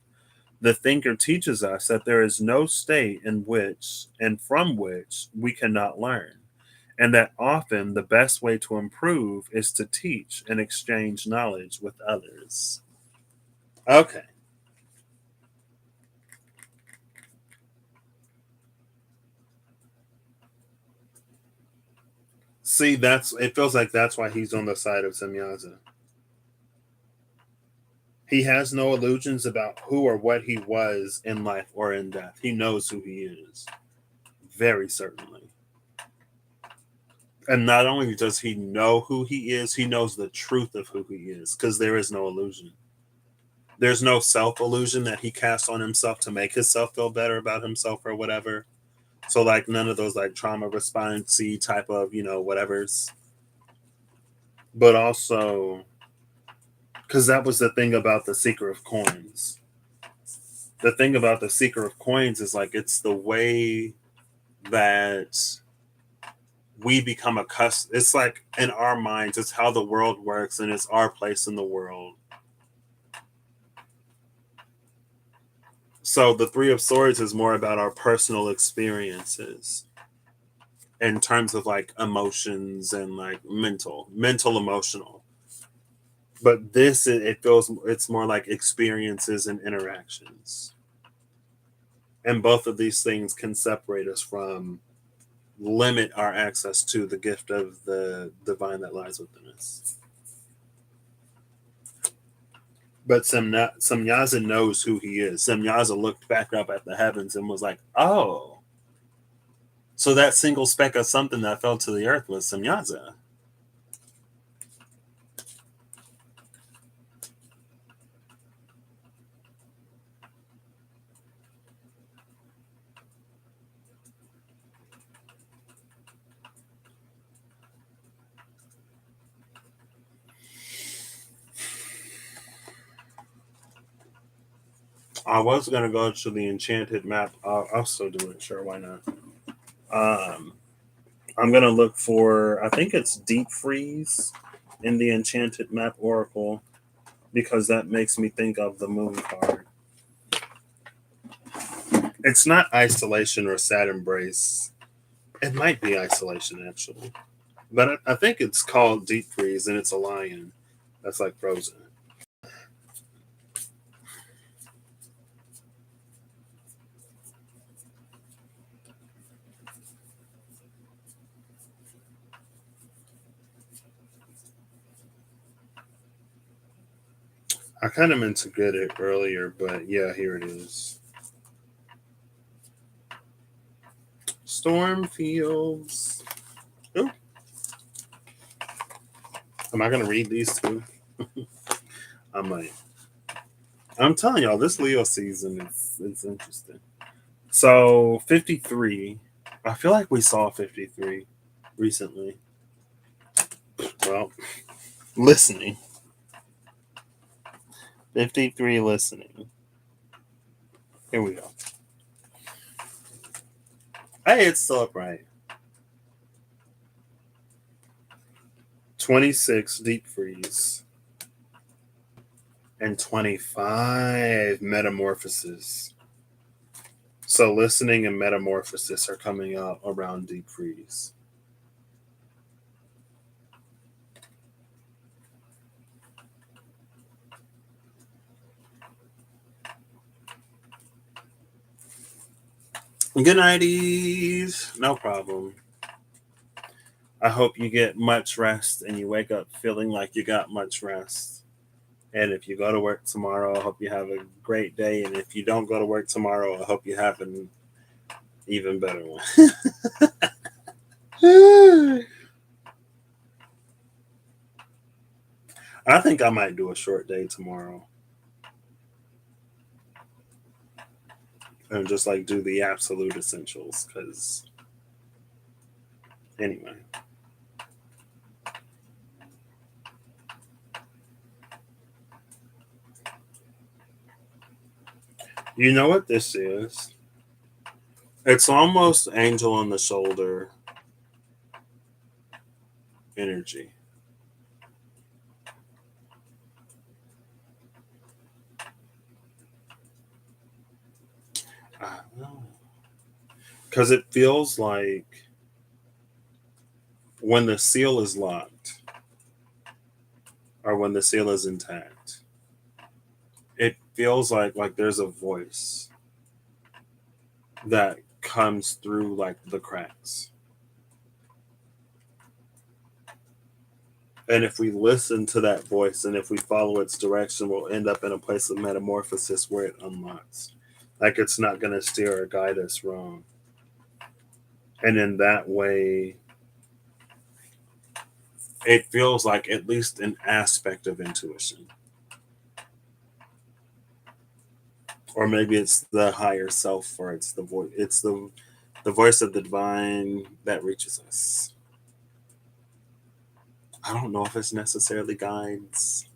The thinker teaches us that there is no state in which and from which we cannot learn, and that often the best way to improve is to teach and exchange knowledge with others. Okay. See, that's it feels like that's why he's on the side of Semyaza. He has no illusions about who or what he was in life or in death. He knows who he is. Very certainly. And not only does he know who he is, he knows the truth of who he is because there is no illusion. There's no self illusion that he casts on himself to make himself feel better about himself or whatever. So, like, none of those, like, trauma response type of, whatevers. But also, because that was the thing about the Seeker of Coins. The thing about the Seeker of Coins is, like, it's the way that we become accustomed. It's like in our minds, it's how the world works and it's our place in the world. So the Three of Swords is more about our personal experiences in terms of like emotions and like mental, emotional. But this, it feels, it's more like experiences and interactions. And both of these things can separate us from, limit our access to the gift of the divine that lies within us. But Semyaza knows who he is. Semyaza looked back up at the heavens and was like, oh, so that single speck of something that fell to the earth was Semyaza. I was going to go to the enchanted map. I'll still do it. Sure, why not? Um, I'm going to look for, I think it's Deep Freeze in the enchanted map oracle because that makes me think of the moon card. It's not isolation or sad embrace. It might be isolation, actually. But I think it's called Deep Freeze and it's a lion that's like frozen. I kind of meant to get it earlier, but yeah, here it is. Stormfields. Ooh. Am I going to read these two? I might. I'm telling y'all, this Leo season is interesting. So 53. I feel like we saw 53 recently. Well, listening. 53 listening. Here we go. Hey, it's still upright. 26 deep freeze. And 25 metamorphosis. So listening and metamorphosis are coming out around deep freeze. Good nighties. No problem. I hope you get much rest and you wake up feeling like you got much rest. And if you go to work tomorrow, I hope you have a great day. And if you don't go to work tomorrow, I hope you have an even better one. I think I might do a short day tomorrow and just like do the absolute essentials. Because, anyway, you know what this is? It's almost angel on the shoulder energy. I don't know. Because it feels like when the seal is locked or when the seal is intact, it feels like there's a voice that comes through like the cracks. And if we listen to that voice and if we follow its direction, we'll end up in a place of metamorphosis where it unlocks. Like it's not going to steer or guide us wrong. And in that way, it feels like at least an aspect of intuition. Or maybe it's the higher self, or it's the voice. It's the voice of the divine that reaches us. I don't know if it's necessarily guides.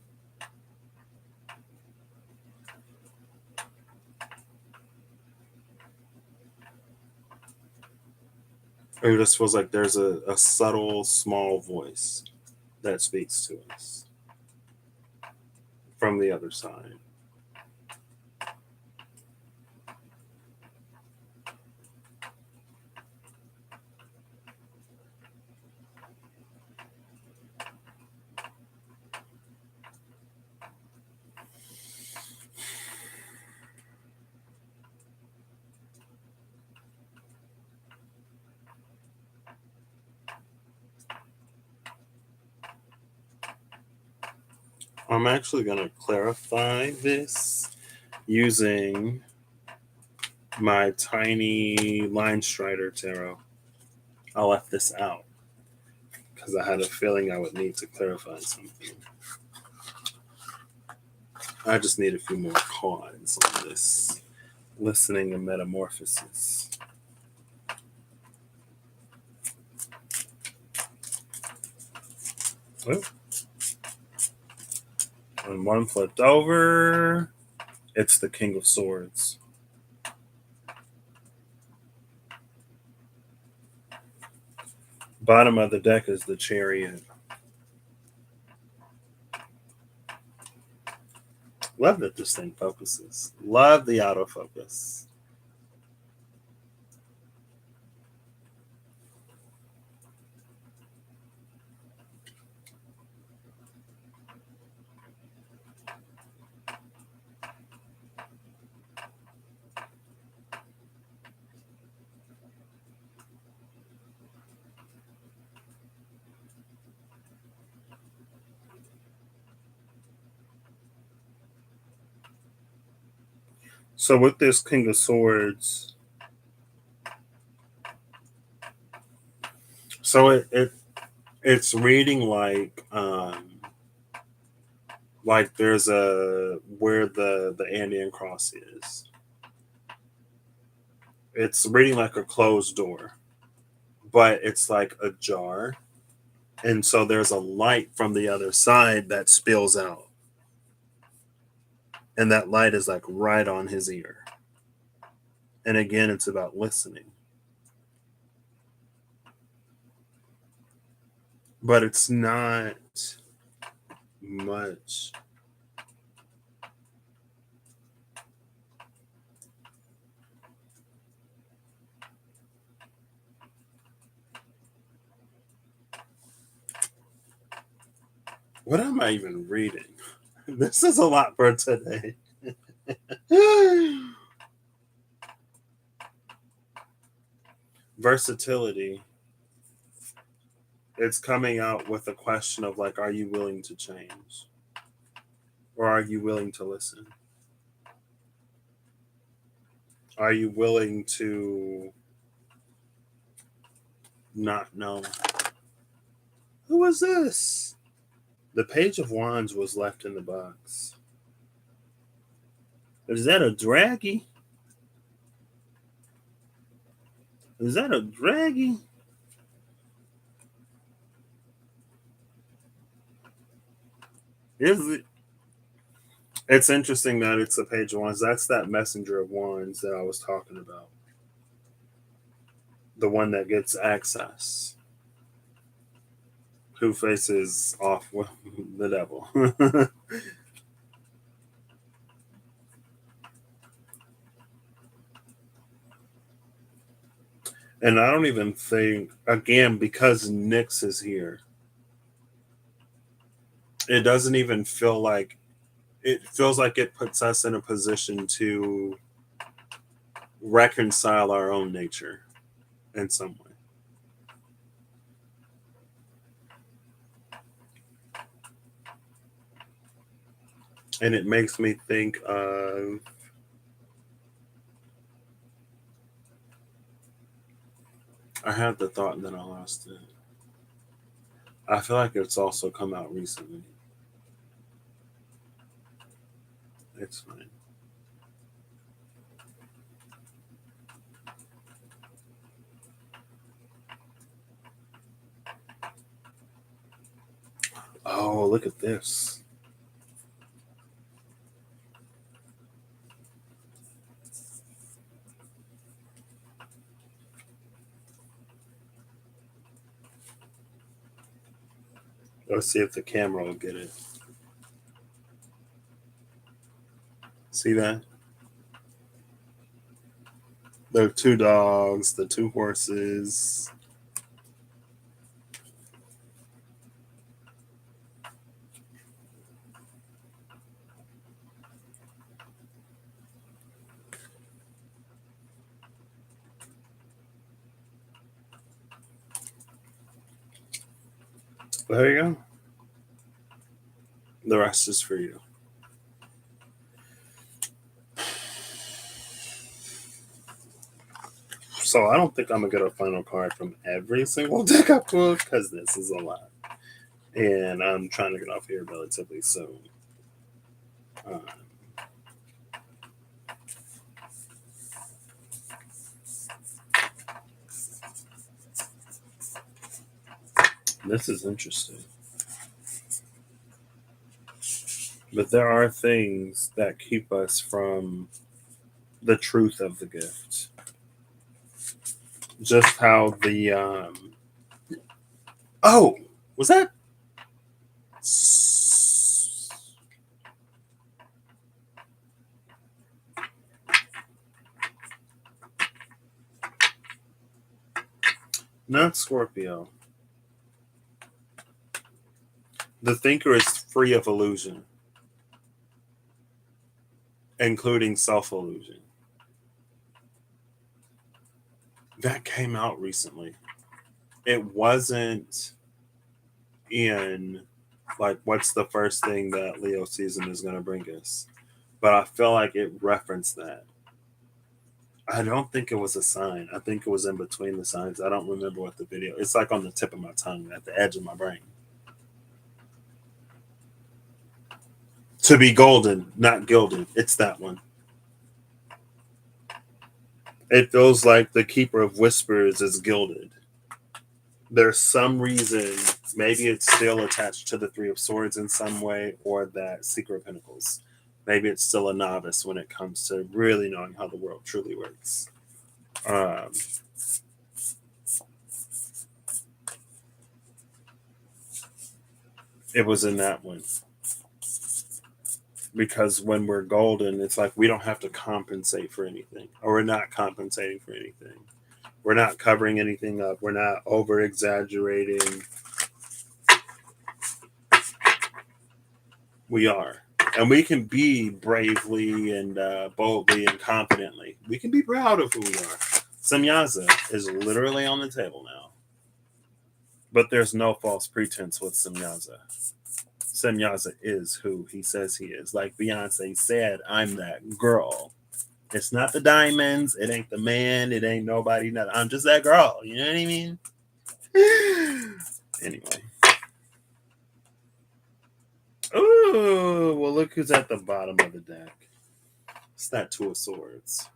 It just feels like there's a subtle, small voice that speaks to us from the other side. I'm actually going to clarify this using my tiny line strider tarot. I left this out because I had a feeling I would need to clarify something. I just need a few more cards on this listening and metamorphosis. Oh. And one flipped over. It's the King of Swords. Bottom of the deck is the Chariot. Love that this thing focuses. Love the autofocus. So with this King of Swords, so it's reading like there's a where the Andean cross is. It's reading like a closed door, but it's like ajar. And so there's a light from the other side that spills out. And that light is like right on his ear. And again, it's about listening. But it's not much. What am I even reading? This is a lot for today. versatility. It's coming out with a question of like, are you willing to change? Or are you willing to listen? Are you willing to not know? Who is this? The Page of Wands was left in the box. Is that a draggy? Is that a draggy? Is it? It's interesting that it's the Page of Wands. That's that messenger of wands that I was talking about. The one that gets access. Who faces off with the devil. And I don't even think, again, because Nyx is here, it doesn't even feel like, it feels like it puts us in a position to reconcile our own nature in some way. And it makes me think of, I had the thought and then I lost it. I feel like it's also come out recently. It's fine. Oh, look at this. Let's see if the camera will get it. See that? The two dogs, the two horses. There you go. The rest is for you. So I don't think I'm gonna get a final card from every single deck I pull because this is a lot, and I'm trying to get off here relatively soon. Um, this is interesting, but there are things that keep us from the truth of the gift. Just how the oh, was that not Scorpio? The thinker is free of illusion, including self illusion. That came out recently. It wasn't in like what's the first thing that Leo season is going to bring us, but I feel like it referenced that. I don't think it was a sign. I think it was in between the signs. I don't remember what the video. It's like on the tip of my tongue, at the edge of my brain. To be golden, not gilded. It's that one. It feels like the keeper of whispers is gilded. There's some reason, maybe it's still attached to the Three of Swords in some way, or that Secret of Pentacles. Maybe it's still a novice when it comes to really knowing how the world truly works. Um, it was in that one. Because when we're golden, it's like we don't have to compensate for anything, or we're not compensating for anything. We're not covering anything up. We're not over exaggerating. We are. And we can be bravely and boldly and confidently. We can be proud of who we are. Semyaza is literally on the table now, but there's no false pretense with Semyaza. Semyaza is who he says he is. Like Beyonce said, I'm that girl. It's not the diamonds. It ain't the man. It ain't nobody. Nothing. I'm just that girl. You know what I mean? Anyway. Ooh, well, look who's at the bottom of the deck. It's that Two of Swords.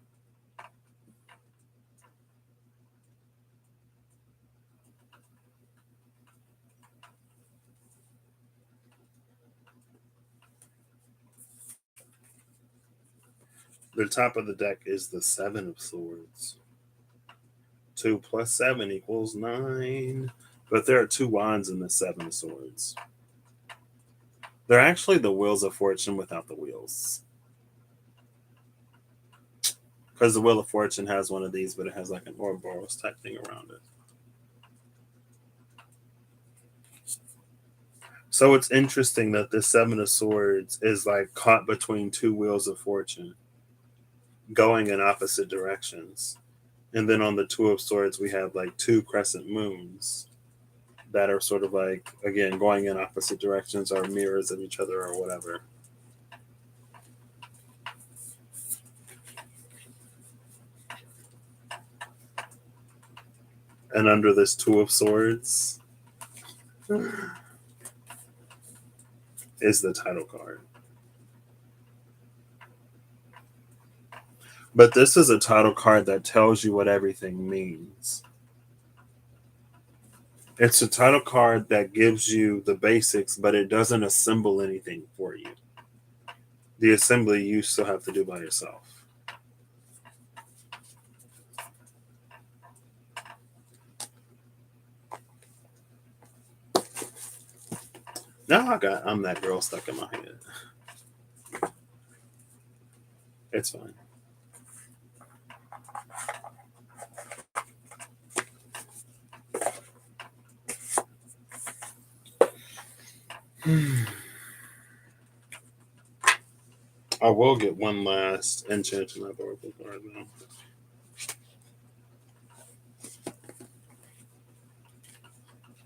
The top of the deck is the Seven of Swords. 2 plus 7 equals 9. But there are two wands in the Seven of Swords. They're actually the Wheels of Fortune without the wheels. Because the Wheel of Fortune has one of these, but it has like an Ouroboros type thing around it. So it's interesting that the Seven of Swords is like caught between two Wheels of Fortune going in opposite directions. And then on the Two of Swords, we have like two crescent moons that are sort of like, again, going in opposite directions or mirrors of each other or whatever. And under this Two of Swords is the title card. But this is a title card that tells you what everything means. It's a title card that gives you the basics, but it doesn't assemble anything for you. The assembly you still have to do by yourself. Now I'm that girl stuck in my head. It's fine. I will get one last enchanted map oracle card now.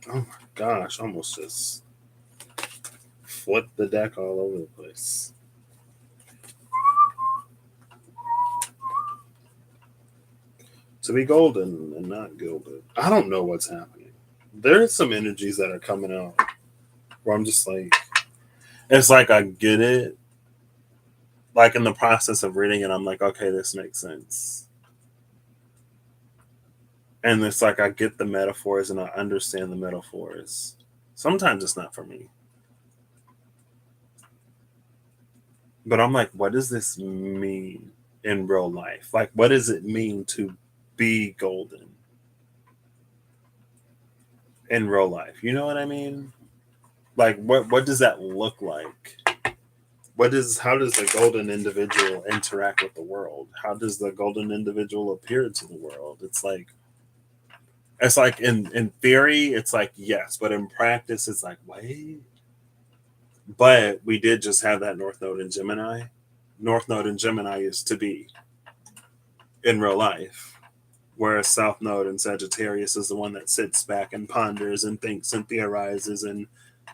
Oh my gosh, almost just flipped the deck all over the place. To be golden and not gilded. I don't know what's happening. There's some energies that are coming out where I'm just like, it's like I get it. Like in the process of reading it, I'm like, okay, this makes sense. And it's like I get the metaphors and I understand the metaphors. Sometimes it's not for me. But I'm like, what does this mean in real life? Like, what does it mean to be golden in real life? You know what I mean? Like, what does that look like? How does the golden individual interact with the world? How does the golden individual appear to the world? It's like in theory, it's like yes, but in practice, it's like wait. But we did just have that North Node in Gemini. North Node in Gemini is to be in real life, whereas South Node in Sagittarius is the one that sits back and ponders and thinks and theorizes and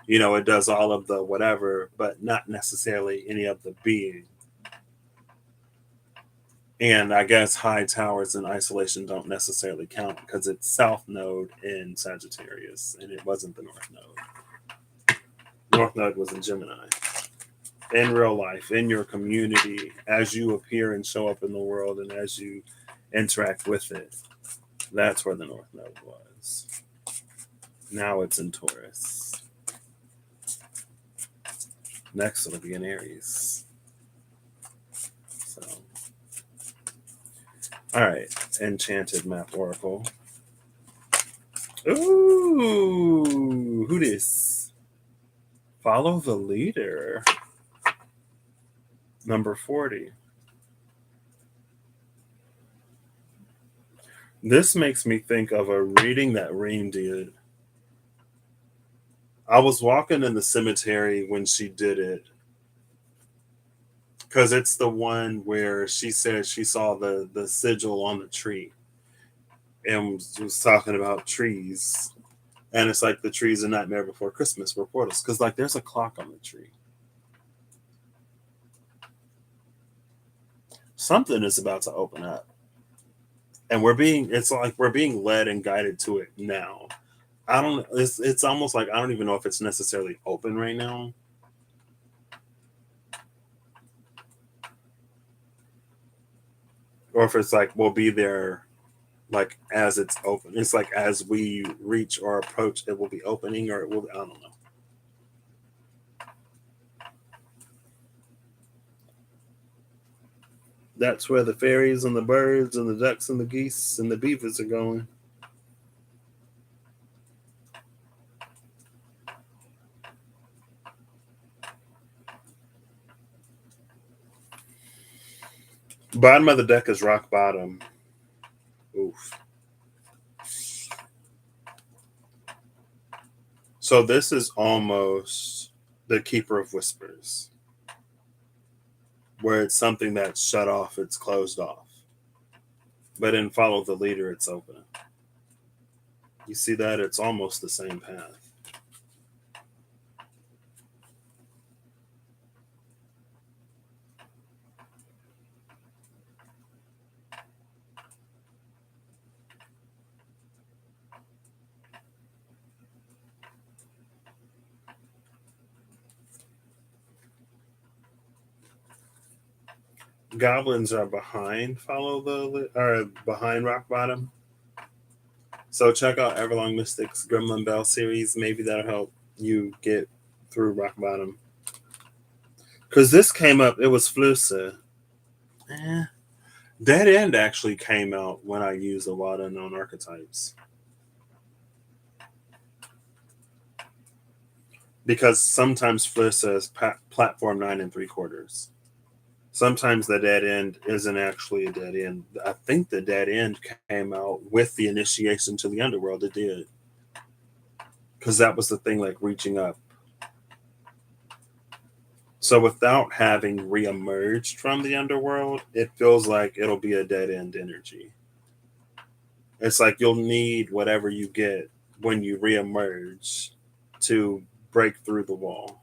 it does all of the whatever, but not necessarily any of the being. And I guess high towers in isolation don't necessarily count because it's South Node in Sagittarius and it wasn't the North Node. North Node was in Gemini. In real life, in your community, as you appear and show up in the world and as you interact with it, that's where the North Node was. Now it's in Taurus. Next it'll be in Aries. So, all right, enchanted map oracle. Ooh, who this? Follow the leader. Number 40. This makes me think of a reading that Reem did. I was walking in the cemetery when she did it. Because it's the one where she said she saw the sigil on the tree. and was talking about trees. And it's like the trees a nightmare before Christmas were portals. Because like there's a clock on the tree. Something is about to open up. And it's like we're being led and guided to it now. I don't it's almost like I don't even know if it's necessarily open right now. Or if it's like we'll be there like as it's open. It's like as we reach or approach it will be opening or it will I don't know. That's where the fairies and the birds and the ducks and the geese and the beavers are going. Bottom of the deck is rock bottom. Oof. So this is almost the Keeper of Whispers, where it's something that's shut off, it's closed off. But in Follow the Leader, it's open. You see that? It's almost the same path. Goblins are behind behind Rock Bottom. So check out Everlong Mystics Gremlin Bell series. Maybe that'll help you get through Rock Bottom. Because this came up, it was Flusa. Dead End actually came out when I used a lot of known archetypes. Because sometimes Flusa is platform 9 3/4. Sometimes the dead end isn't actually a dead end. I think the dead end came out with the initiation to the underworld. It did. Because that was the thing, like reaching up. So without having reemerged from the underworld, it feels like it'll be a dead end energy. It's like you'll need whatever you get when you reemerge to break through the wall.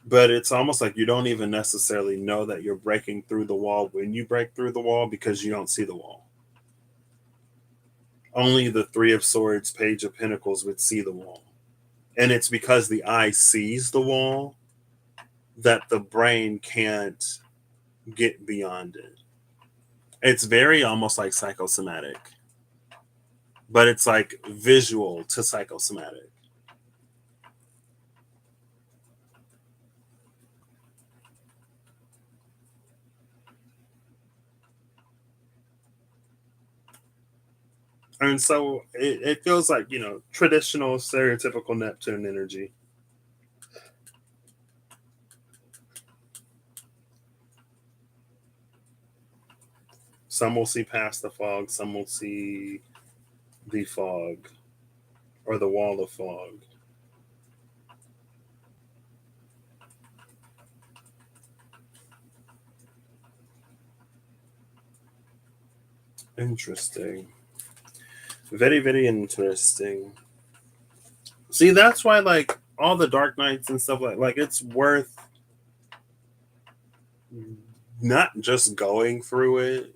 But it's almost like you don't even necessarily know that you're breaking through the wall when you break through the wall because you don't see the wall. Only the Three of Swords, Page of Pentacles would see the wall. And it's because the eye sees the wall that the brain can't get beyond it. It's very almost like psychosomatic, but it's like visual to psychosomatic. And so it feels like, traditional, stereotypical Neptune energy. Some will see past the fog, some will see the fog or the wall of fog. Interesting. Very, very interesting. See, that's why like all the Dark Knights and stuff like it's worth not just going through it,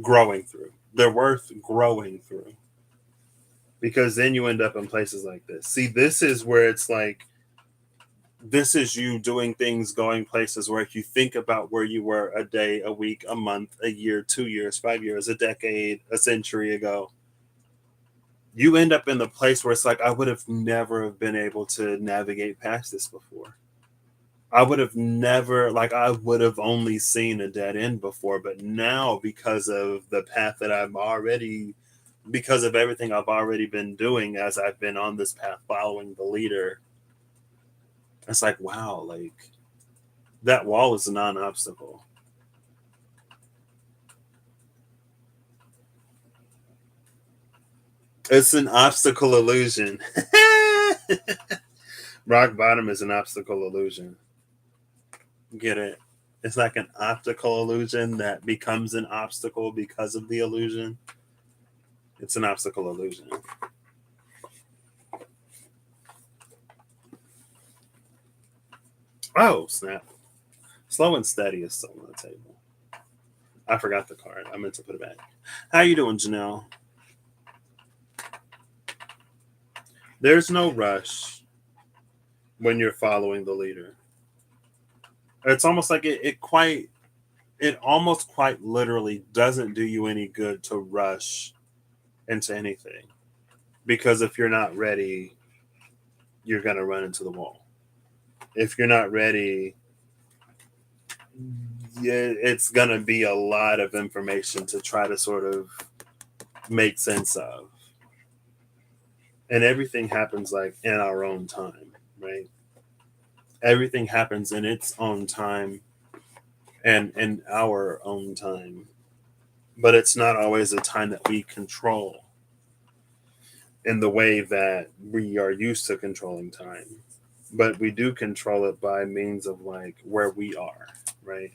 growing through. They're worth growing through. Because then you end up in places like this. See, this is where it's like this is you doing things, going places where if you think about where you were a day, a week, a month, a year, 2 years, 5 years, a decade, a century ago, you end up in the place where it's like, I would have never have been able to navigate past this before. I would have never, like, I would have only seen a dead end before. But now, because of the path that because of everything I've already been doing as I've been on this path following the leader, it's like, wow, like, that wall is a non obstacle. It's an obstacle illusion. Rock bottom is an obstacle illusion. Get it? It's like an optical illusion that becomes an obstacle because of the illusion. It's an optical illusion. Oh, snap. Slow and steady is still on the table. I forgot the card. I meant to put it back. How you doing, Janelle? There's no rush when you're following the leader. It's almost like it almost quite literally doesn't do you any good to rush into anything. Because if you're not ready, you're going to run into the wall. If you're not ready, yeah, it's going to be a lot of information to try to sort of make sense of. And everything happens like in our own time, right? Everything happens in its own time and in our own time. But it's not always a time that we control in the way that we are used to controlling time. But we do control it by means of like where we are, right?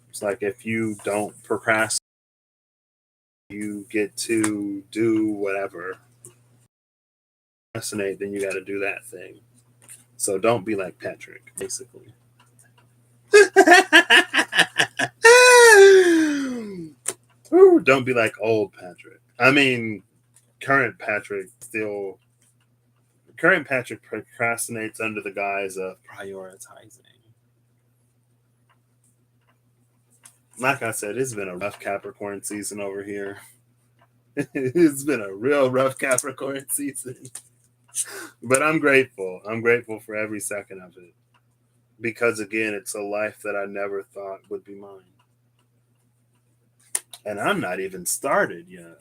It's like if you don't procrastinate, you get to do whatever. Procrastinate, then you got to do that thing. So don't be like Patrick, basically. Ooh, don't be like old Patrick. I mean, current Patrick still. Current Patrick procrastinates under the guise of prioritizing. Like I said, it's been a rough Capricorn season over here. It's been a real rough Capricorn season. But I'm grateful. I'm grateful for every second of it. Because again, it's a life that I never thought would be mine. And I'm not even started yet.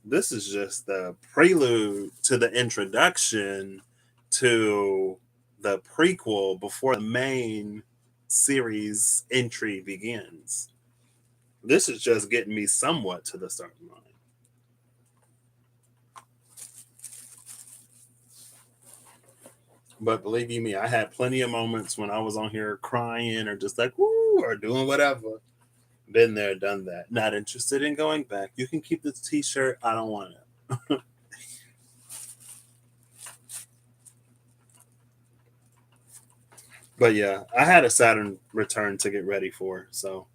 This is just the prelude to the introduction to the prequel before the main series entry begins. This is just getting me somewhat to the starting line. But believe you me, I had plenty of moments when I was on here crying or just like, woo, or doing whatever. Been there, done that. Not interested in going back. You can keep this t shirt. I don't want it. But yeah, I had a Saturn return to get ready for. So,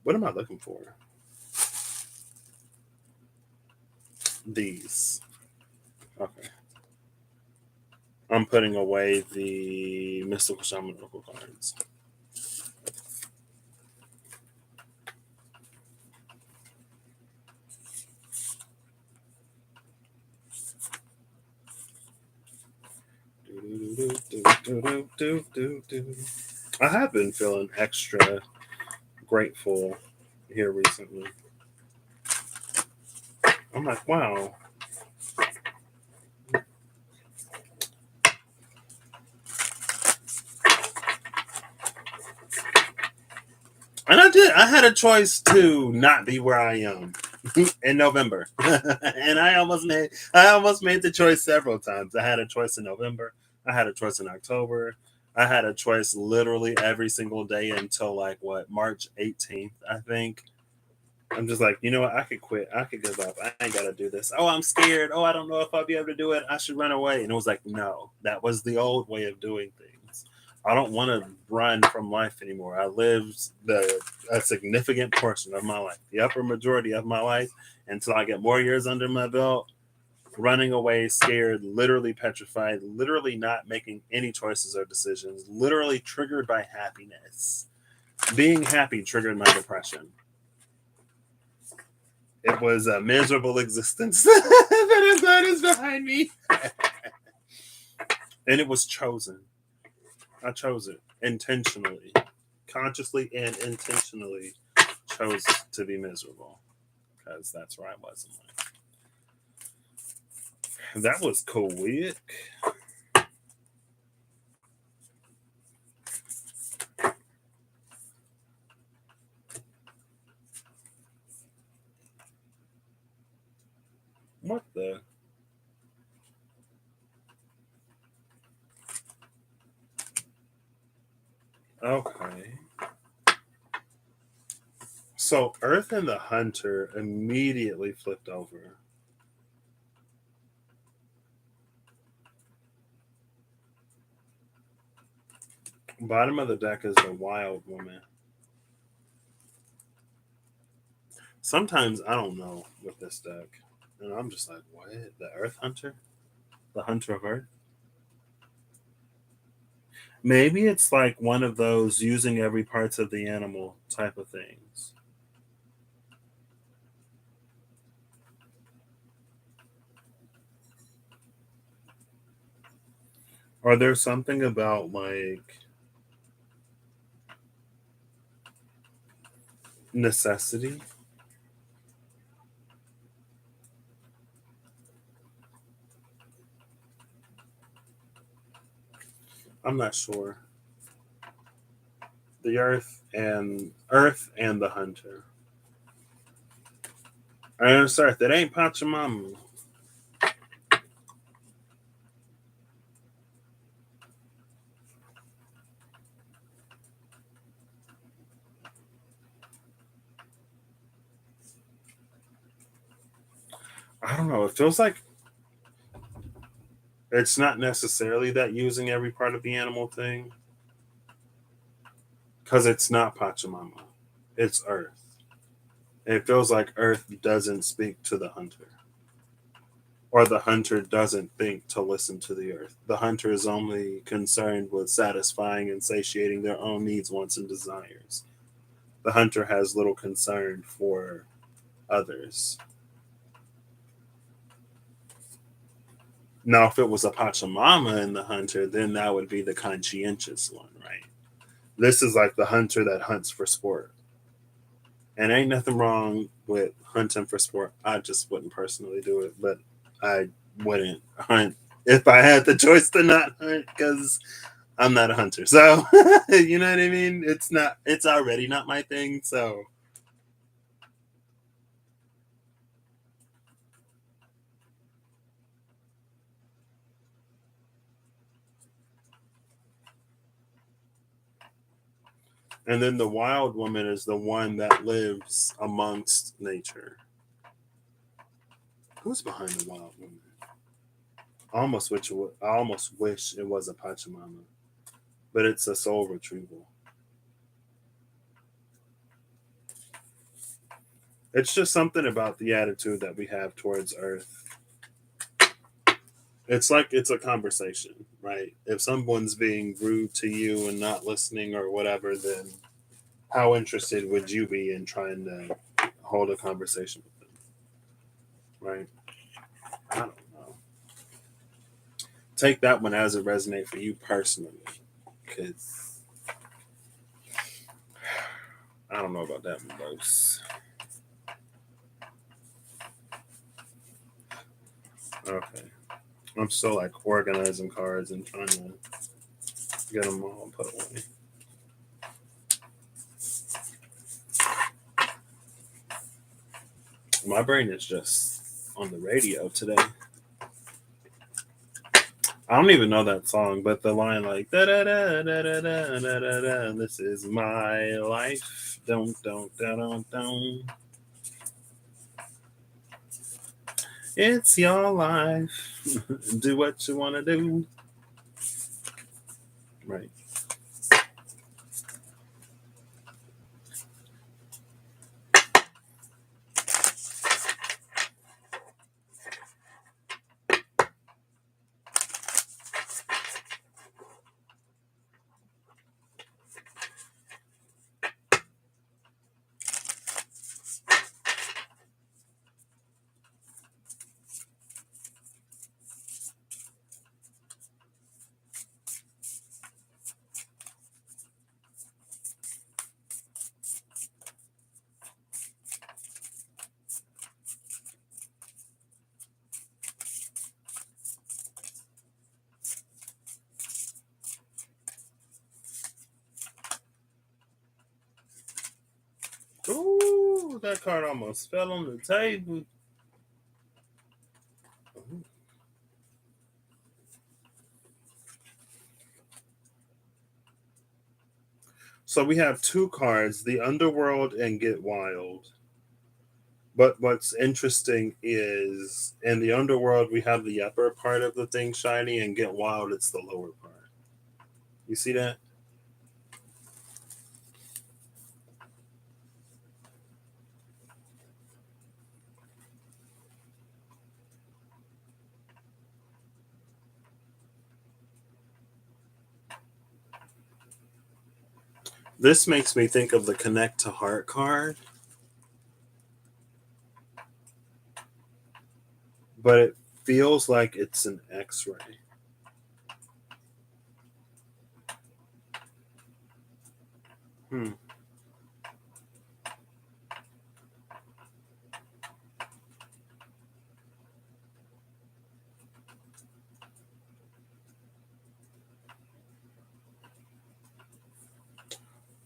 what am I looking for? These. Okay. I'm putting away the mystical shamanical cards. I have been feeling extra grateful here recently. I'm like, wow. And I did. I had a choice to not be where I am in November, and I almost made the choice several times. I had a choice in November. I had a choice in October. I had a choice literally every single day until like what March 18th, I think. I'm just like, you know what? I could quit. I could give up. I ain't got to do this. Oh, I'm scared. Oh, I don't know if I'll be able to do it. I should run away. And it was like, no, that was the old way of doing things. I don't want to run from life anymore. I lived a significant portion of my life, the upper majority of my life, until I get more years under my belt, running away, scared, literally petrified, literally not making any choices or decisions, literally triggered by happiness. Being happy triggered my depression. It was a miserable existence that is behind me. And it was chosen. I chose it intentionally, consciously and intentionally chose to be miserable because that's where I was in life. That was quick. What the? Okay. So Earth and the Hunter immediately flipped over. Bottom of the deck is the Wild Woman. Sometimes I don't know with this deck. And I'm just like, what? The Earth Hunter? The Hunter of Earth? Maybe it's like one of those using every parts of the animal type of things. Or there's something about like necessity. I'm not sure. The Earth and the Hunter. I'm sorry, that ain't Pachamama. I don't know. It feels like it's not necessarily that using every part of the animal thing, because it's not Pachamama. It's Earth. It feels like Earth doesn't speak to the Hunter, or the Hunter doesn't think to listen to the Earth. The Hunter is only concerned with satisfying and satiating their own needs, wants, and desires. The Hunter has little concern for others. Now, if it was a Pachamama in the Hunter, then that would be the conscientious one, right? This is like the Hunter that hunts for sport. And ain't nothing wrong with hunting for sport. I just wouldn't personally do it, but I wouldn't hunt if I had the choice to not hunt because I'm not a hunter. So, you know what I mean? It's already not my thing. So, and then the wild woman is the one that lives amongst nature. Who's behind the wild woman? I almost wish it was a Pachamama, but it's a soul retrieval. It's just something about the attitude that we have towards Earth. It's like it's a conversation, right? If someone's being rude to you and not listening or whatever, then how interested would you be in trying to hold a conversation with them, right? I don't know. Take that one as it resonates for you personally, because I don't know about that one, Rose. Okay, I'm still like organizing cards and trying to get them all put away. My brain is just on the radio today. I don't even know that song, but the line like da da da da da da da da da. This is my life. Don't don't. It's your life. Do what you want to do. Right. Ooh, that card almost fell on the table. So we have two cards, the Underworld and Get Wild. But what's interesting is in the Underworld, we have the upper part of the thing shiny, and Get Wild, it's the lower part. You see that? This makes me think of the Connect to Heart card, but it feels like it's an X-ray. Hmm.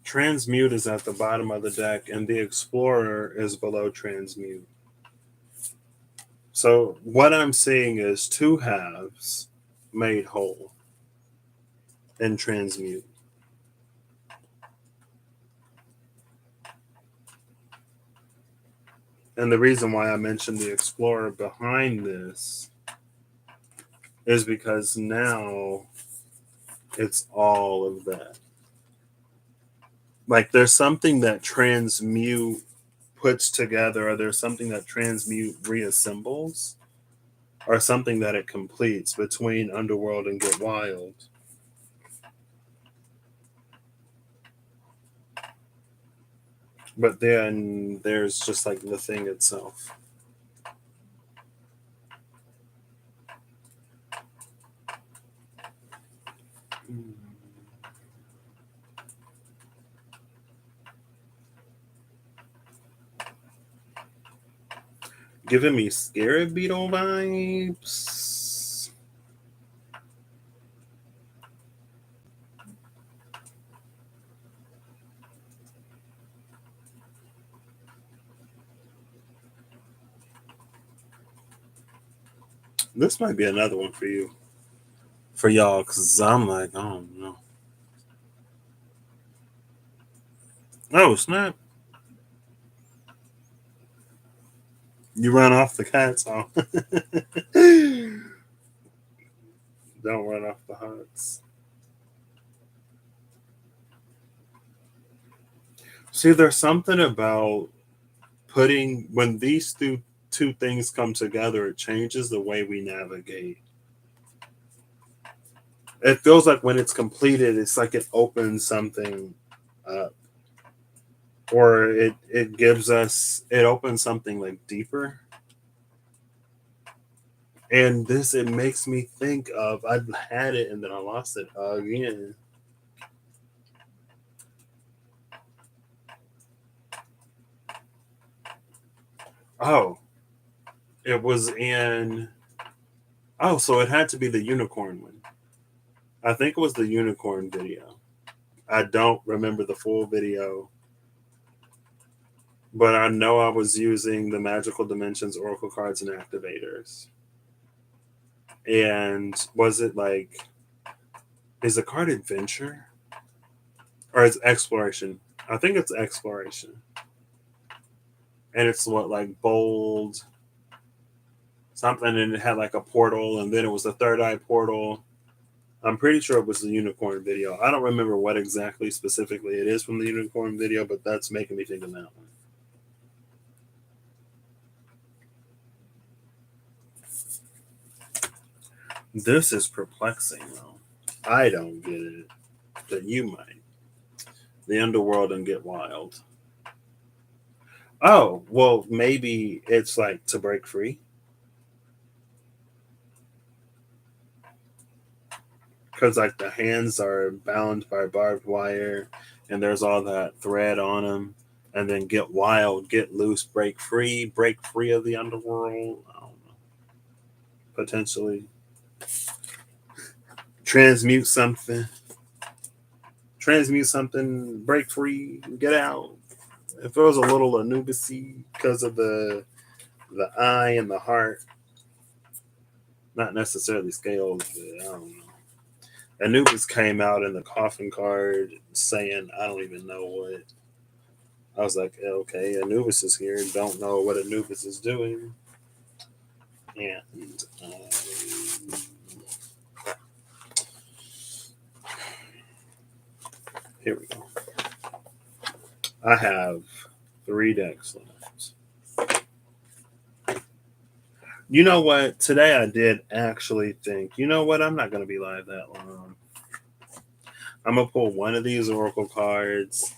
Transmute is at the bottom of the deck, and the Explorer is below Transmute. So what I'm seeing is two halves made whole in Transmute. And the reason why I mentioned the Explorer behind this is because now it's all of that. Like there's something that Transmute puts together, or there's something that Transmute reassembles, or something that it completes between Underworld and Get Wild. But then there's just like the thing itself. Giving me Scarab Beetle vibes. This might be another one for you. For y'all, because I'm like, I don't know. Oh, snap. You run off the cats off. Don't run off the hearts. See, there's something about putting, when these two things come together, it changes the way we navigate. It feels like when it's completed, it's like it opens something up. Or it gives us, it opens something like deeper. And this, it makes me think of, I had it and then I lost it again. Oh, it was in, oh, so it had to be the unicorn one. I think it was the unicorn video. I don't remember the full video, but I know I was using the Magical Dimensions Oracle cards and activators. And was it like, is the card Adventure? Or it's Exploration? I think it's Exploration. And it's what, like bold something, and it had like a portal, and then it was the third eye portal. I'm pretty sure it was the unicorn video. I don't remember what exactly specifically it is from the unicorn video, but that's making me think of that one. This is perplexing, though. I don't get it, but you might. The Underworld and Get Wild. Oh, well, maybe it's like to break free. Because like the hands are bound by barbed wire, and there's all that thread on them. And then Get Wild, get loose, break free of the Underworld. I don't know. Potentially transmute something, break free, get out. If it was a little Anubis-y because of the eye and the heart, not necessarily scales, but I don't know. Anubis came out in the coffin card saying, I don't even know what. I was like, okay, Anubis is here. Don't know what Anubis is doing. And here we go. I have 3 decks left. You know what? Today I did actually think, you know what? I'm not going to be live that long. I'm going to pull one of these Oracle cards.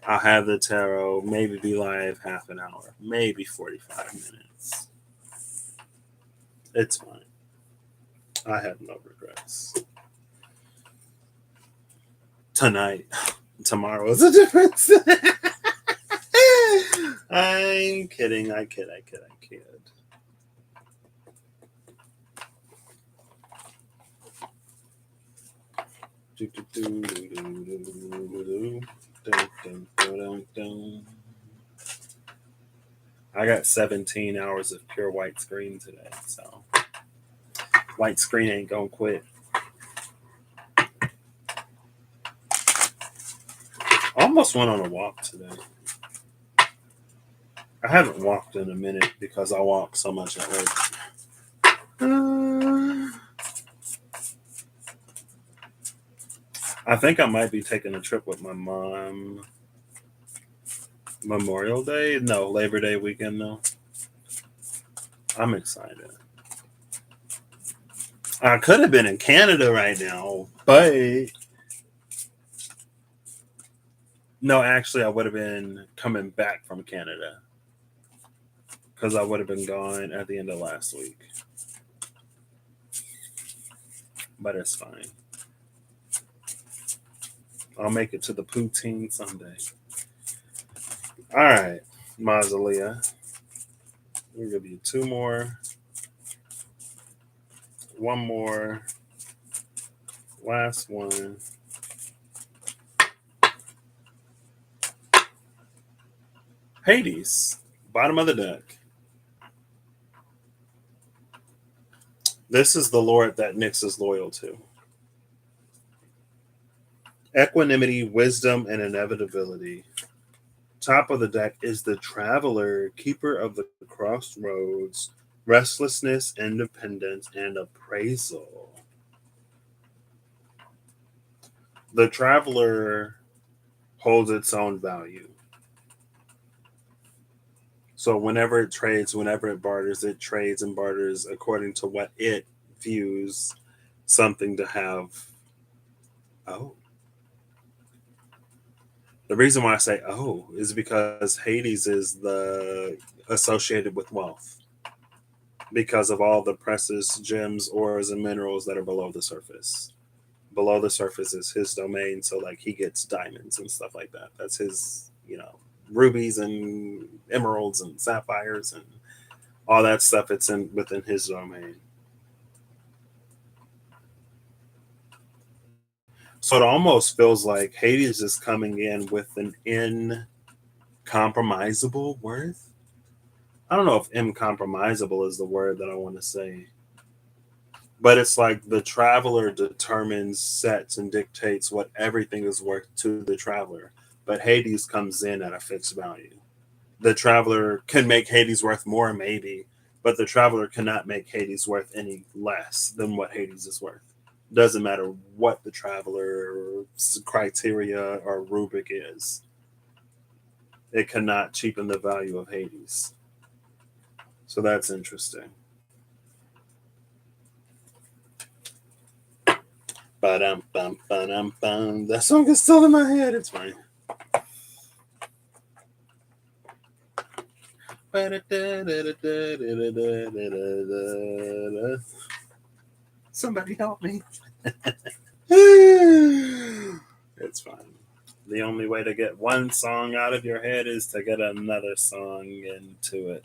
I'll have the tarot, maybe be live half an hour, maybe 45 minutes. It's fine. I have no regrets. Tonight, tomorrow is a difference. I'm kidding. I kid. I got 17 hours of pure white screen today, so white screen ain't gonna quit. Almost went on a walk today. I haven't walked in a minute because I walk so much at work. I think I might be taking a trip with my mom. Memorial Day? No, Labor Day weekend though. I'm excited. I could have been in Canada right now, but no, actually, I would have been coming back from Canada because I would have been gone at the end of last week. But it's fine. I'll make it to the poutine Sunday. All right, Mausolea. We'll give you 2 more. 1 more. Last one. Hades. Bottom of the deck. This is the Lord that Nyx is loyal to. Equanimity, wisdom, and inevitability. Top of the deck is the Traveler, keeper of the crossroads, restlessness, independence, and appraisal. The Traveler holds its own value. So whenever it trades, whenever it barters, it trades and barters according to what it views something to have. Oh. The reason why I say oh is because Hades is the associated with wealth because of all the precious gems, ores, and minerals that are below the surface. Below the surface is his domain, so like he gets diamonds and stuff like that. That's his, rubies and emeralds and sapphires and all that stuff. It's in within his domain. So it almost feels like Hades is coming in with an incompromisable worth. I don't know if incompromisable is the word that I want to say, but it's like the Traveler determines, sets, and dictates what everything is worth to the Traveler. But Hades comes in at a fixed value. The Traveler can make Hades worth more, maybe, but the Traveler cannot make Hades worth any less than what Hades is worth. Doesn't matter what the Traveler's criteria or rubric is. It cannot cheapen the value of Hades. So that's interesting. Ba-dum, bum, ba-dum, bum. That song is still in my head. It's fine. Somebody help me. It's fine. The only way to get one song out of your head is to get another song into it.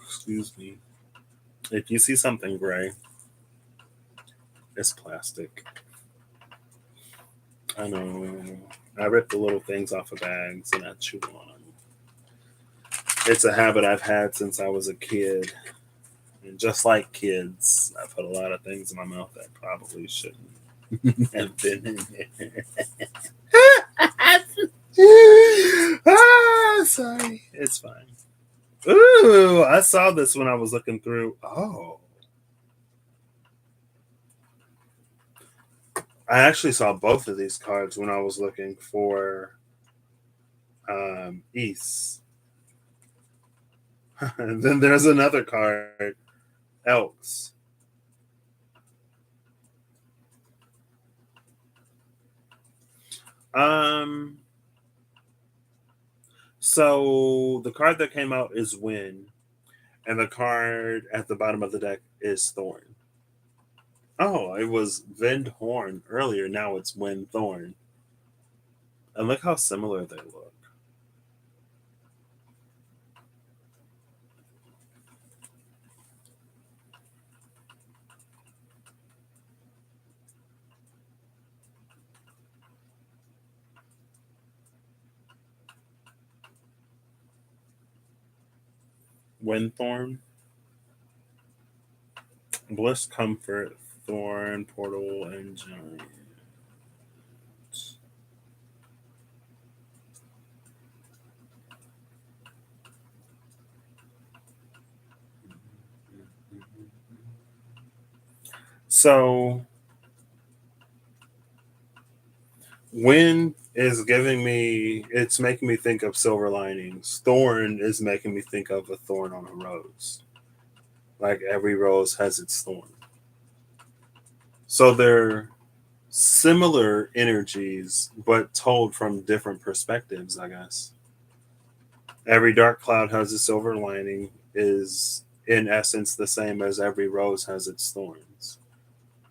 Excuse me. If you see something gray, it's plastic. I know. I rip the little things off of bags and I chew on them. It's a habit I've had since I was a kid. And just like kids, I put a lot of things in my mouth that probably shouldn't have been in there. Sorry. It's fine. Ooh, I saw this when I was looking through. Oh, I actually saw both of these cards when I was looking for East. And then there's another card, Elks. Um, so the card that came out is Win, and the card at the bottom of the deck is Thorn. Oh, it was Vend Horn earlier. Now it's Win Thorn. And look how similar they look. Win Thorn, Bliss, Comfort, Thorn, Portal, and Giant. So Win is giving me, it's making me think of silver linings. Thorn is making me think of a thorn on a rose. Like every rose has its thorn. So they're similar energies, but told from different perspectives, I guess. Every dark cloud has a silver lining, is in essence the same as every rose has its thorns.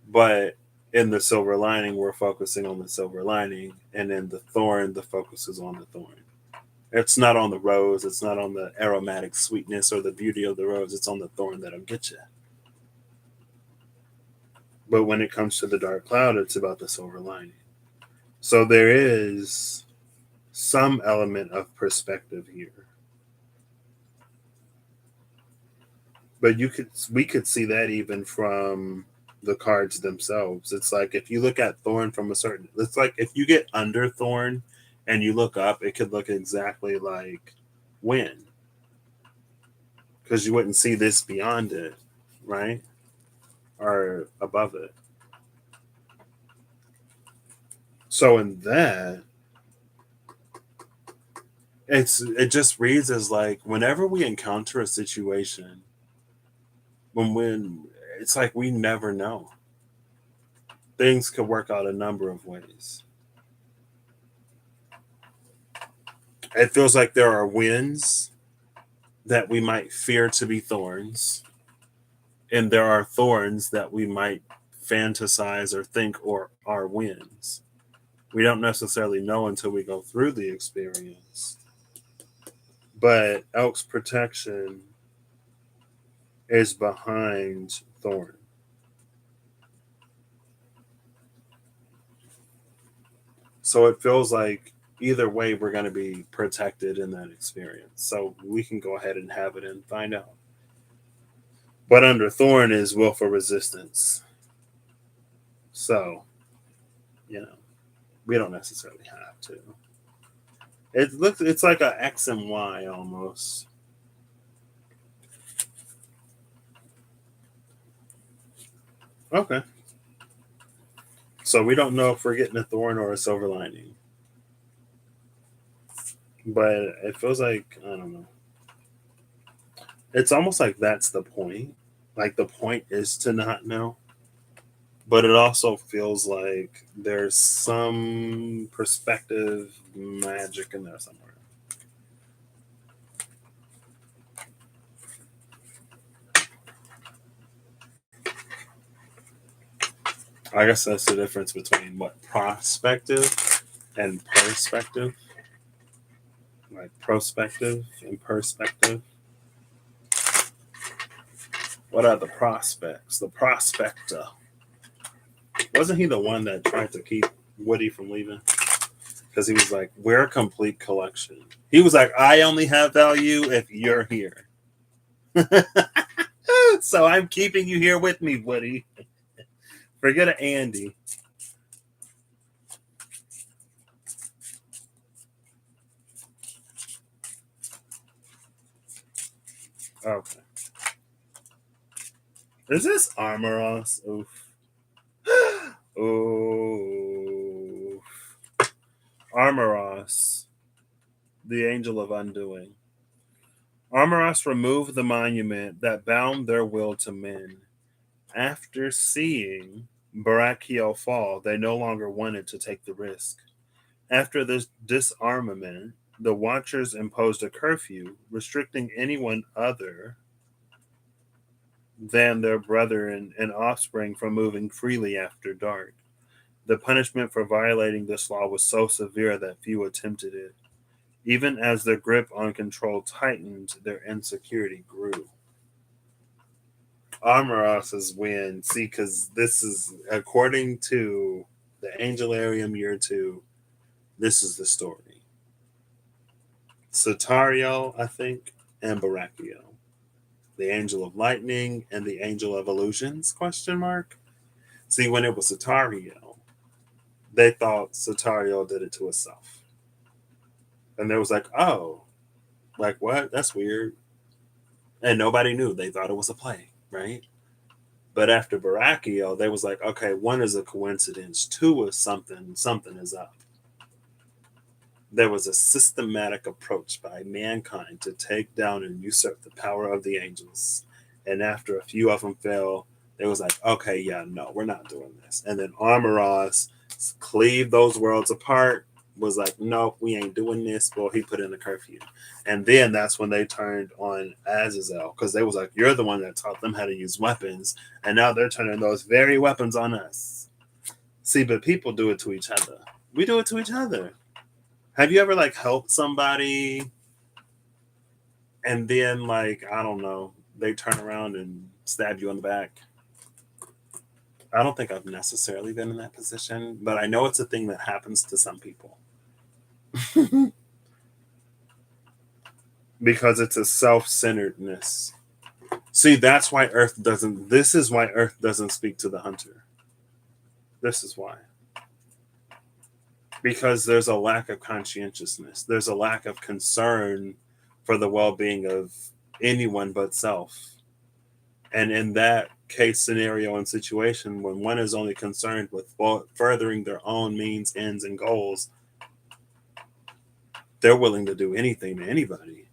But in the silver lining, we're focusing on the silver lining, and in the thorn, the focus is on the thorn. It's not on the rose, it's not on the aromatic sweetness or the beauty of the rose, it's on the thorn that'll get you. But when it comes to the dark cloud, it's about the silver lining. So there is some element of perspective here. But we could see that even from the cards themselves. It's like if you look at Thorn from a certain, it's like if you get under Thorn and you look up, it could look exactly like Win, because you wouldn't see this beyond it, right? Or above it. So in that, it just reads as like whenever we encounter a situation, when it's like we never know. Things could work out a number of ways. It feels like there are wins that we might fear to be thorns, and there are thorns that we might fantasize or think or are wins. We don't necessarily know until we go through the experience. But Elk's protection is behind Thorn. So it feels like either way we're going to be protected in that experience. So we can go ahead and have it and find out. But under Thorn is willful resistance. So, you know, we don't necessarily have to. It's like a X and Y almost. Okay. So we don't know if we're getting a thorn or a silver lining. But it feels like I don't know. It's almost like that's the point. Like the point is to not know. But it also feels like there's some perspective magic in there somewhere. I guess that's the difference between what prospective and perspective. Like prospective and perspective. What are the prospects? The prospector. Wasn't he the one that tried to keep Woody from Leaving, because he was like, "We're a complete collection." He was like, "I only have value if you're here." So I'm keeping you here with me, Woody. Forget it, Andy. Okay. Is this Armoros? Oof. Oof. Armoros, the angel of undoing. Armoros removed the monument that bound their will to men. After seeing Barachio fall, they no longer wanted to take the risk. After this disarmament, the Watchers imposed a curfew restricting anyone other than their brethren and offspring from moving freely after dark. The punishment for violating this law was so severe that few attempted it. Even as their grip on control tightened, their insecurity grew. Armoros's win. See, because this is according to the Angelarium Year 2, this is the story. Satario, I think, and Barachio. The Angel of Lightning and the Angel of Illusions, question mark. See, when it was Satario, they thought Satario did it to himself. And they was like, oh, like what? That's weird. And nobody knew. They thought it was a play, right? But after Barachio, they was like, okay, one is a coincidence, two is something, something is up. There was a systematic approach by mankind to take down and usurp the power of the angels. And after a few of them fell, they was like, okay, yeah, no, we're not doing this. And then Armoros cleaved those worlds apart, was like, nope, we ain't doing this. Well, he put in a curfew. And then that's when they turned on Azazel, because they was like, you're the one that taught them how to use weapons. And now they're turning those very weapons on us. See, but people do it to each other. We do it to each other. Have you ever like helped somebody and then like, I don't know, they turn around and stab you in the back? I don't think I've necessarily been in that position, but I know it's a thing that happens to some people. Because it's a self-centeredness. See, that's why this is why Earth doesn't speak to the hunter. This is why. Because there's a lack of conscientiousness. There's a lack of concern for the well-being of anyone but self. And in that case, scenario, and situation, when one is only concerned with furthering their own means, ends, and goals, they're willing to do anything to anybody.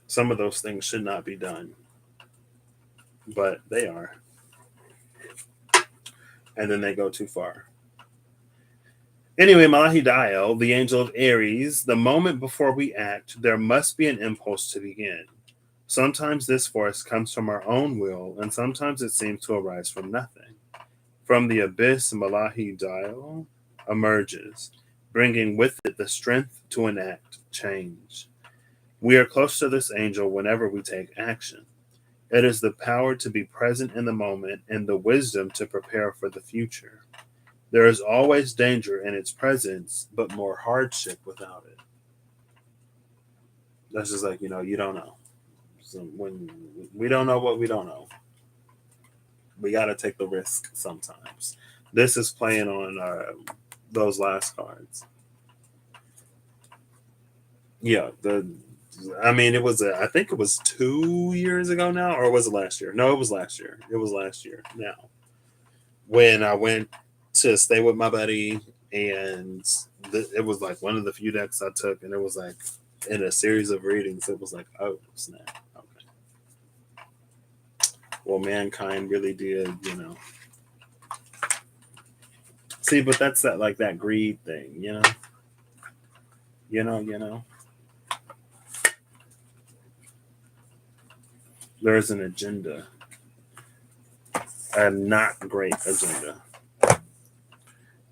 Some of those things should not be done, but they are. And then they go too far. Anyway, Malahidael, the angel of Aries, the moment before we act, there must be an impulse to begin. Sometimes this force comes from our own will, and sometimes it seems to arise from nothing. From the abyss, Malahidael emerges, bringing with it the strength to enact change. We are close to this angel whenever we take action. It is the power to be present in the moment and the wisdom to prepare for the future. There is always danger in its presence, but more hardship without it. That's just like, you don't know. So when we don't know what we don't know, we got to take the risk sometimes. This is playing on those last cards. Yeah, it was, I think it was 2 years ago now, or was it last year? No, it was last year. It was last year now. When I went to stay with my buddy, and it was like one of the few decks I took, and it was like in a series of readings, it was like, oh, snap. Okay. Well, mankind really did, See, but that's that greed thing, You know. There's an agenda. A not great agenda.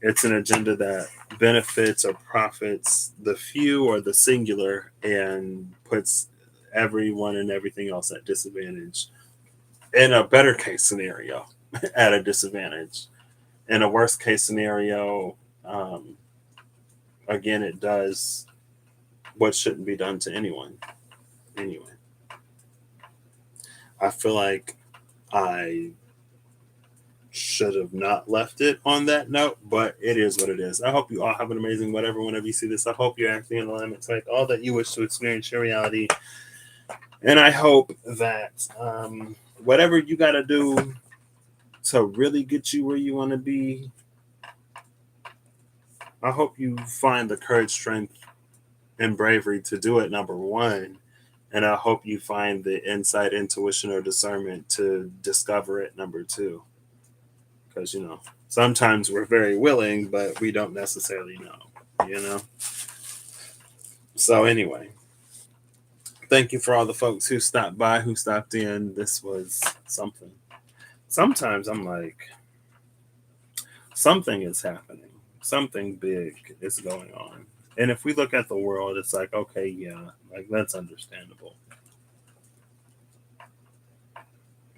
It's an agenda that benefits or profits the few or the singular and puts everyone and everything else at disadvantage. in a better case scenario, at a disadvantage. In a worst case scenario, um, again, it does what shouldn't be done to anyone. Anyway, I feel like I should have not left it on that note, but it is what it is. I hope you all have an amazing whatever whenever you see this. I hope you're acting in alignment to like all that you wish to experience your reality. And I hope that whatever you got to do to really get you where you want to be, I hope you find the courage, strength, and bravery to do it, number one. And I hope you find the insight, intuition, or discernment to discover it, number two. Because, sometimes we're very willing, but we don't necessarily know. So, anyway, thank you for all the folks who stopped by, who stopped in. This was something. Sometimes I'm like, something is happening, something big is going on. And if we look at the world, it's like, okay, yeah, like that's understandable.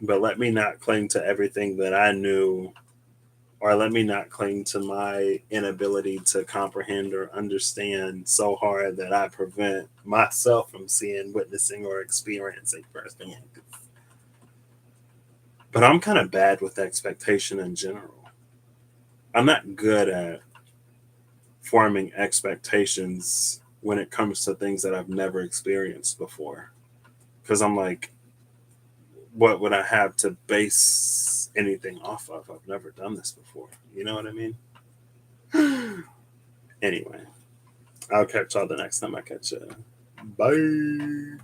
But let me not cling to everything that I knew, or let me not cling to my inability to comprehend or understand so hard that I prevent myself from seeing, witnessing, or experiencing firsthand. But I'm kind of bad with expectation in general. I'm not good at forming expectations when it comes to things that I've never experienced before. Because I'm like, what would I have to base anything off of? I've never done this before. You know what I mean? Anyway, I'll catch y'all the next time I catch you. Bye.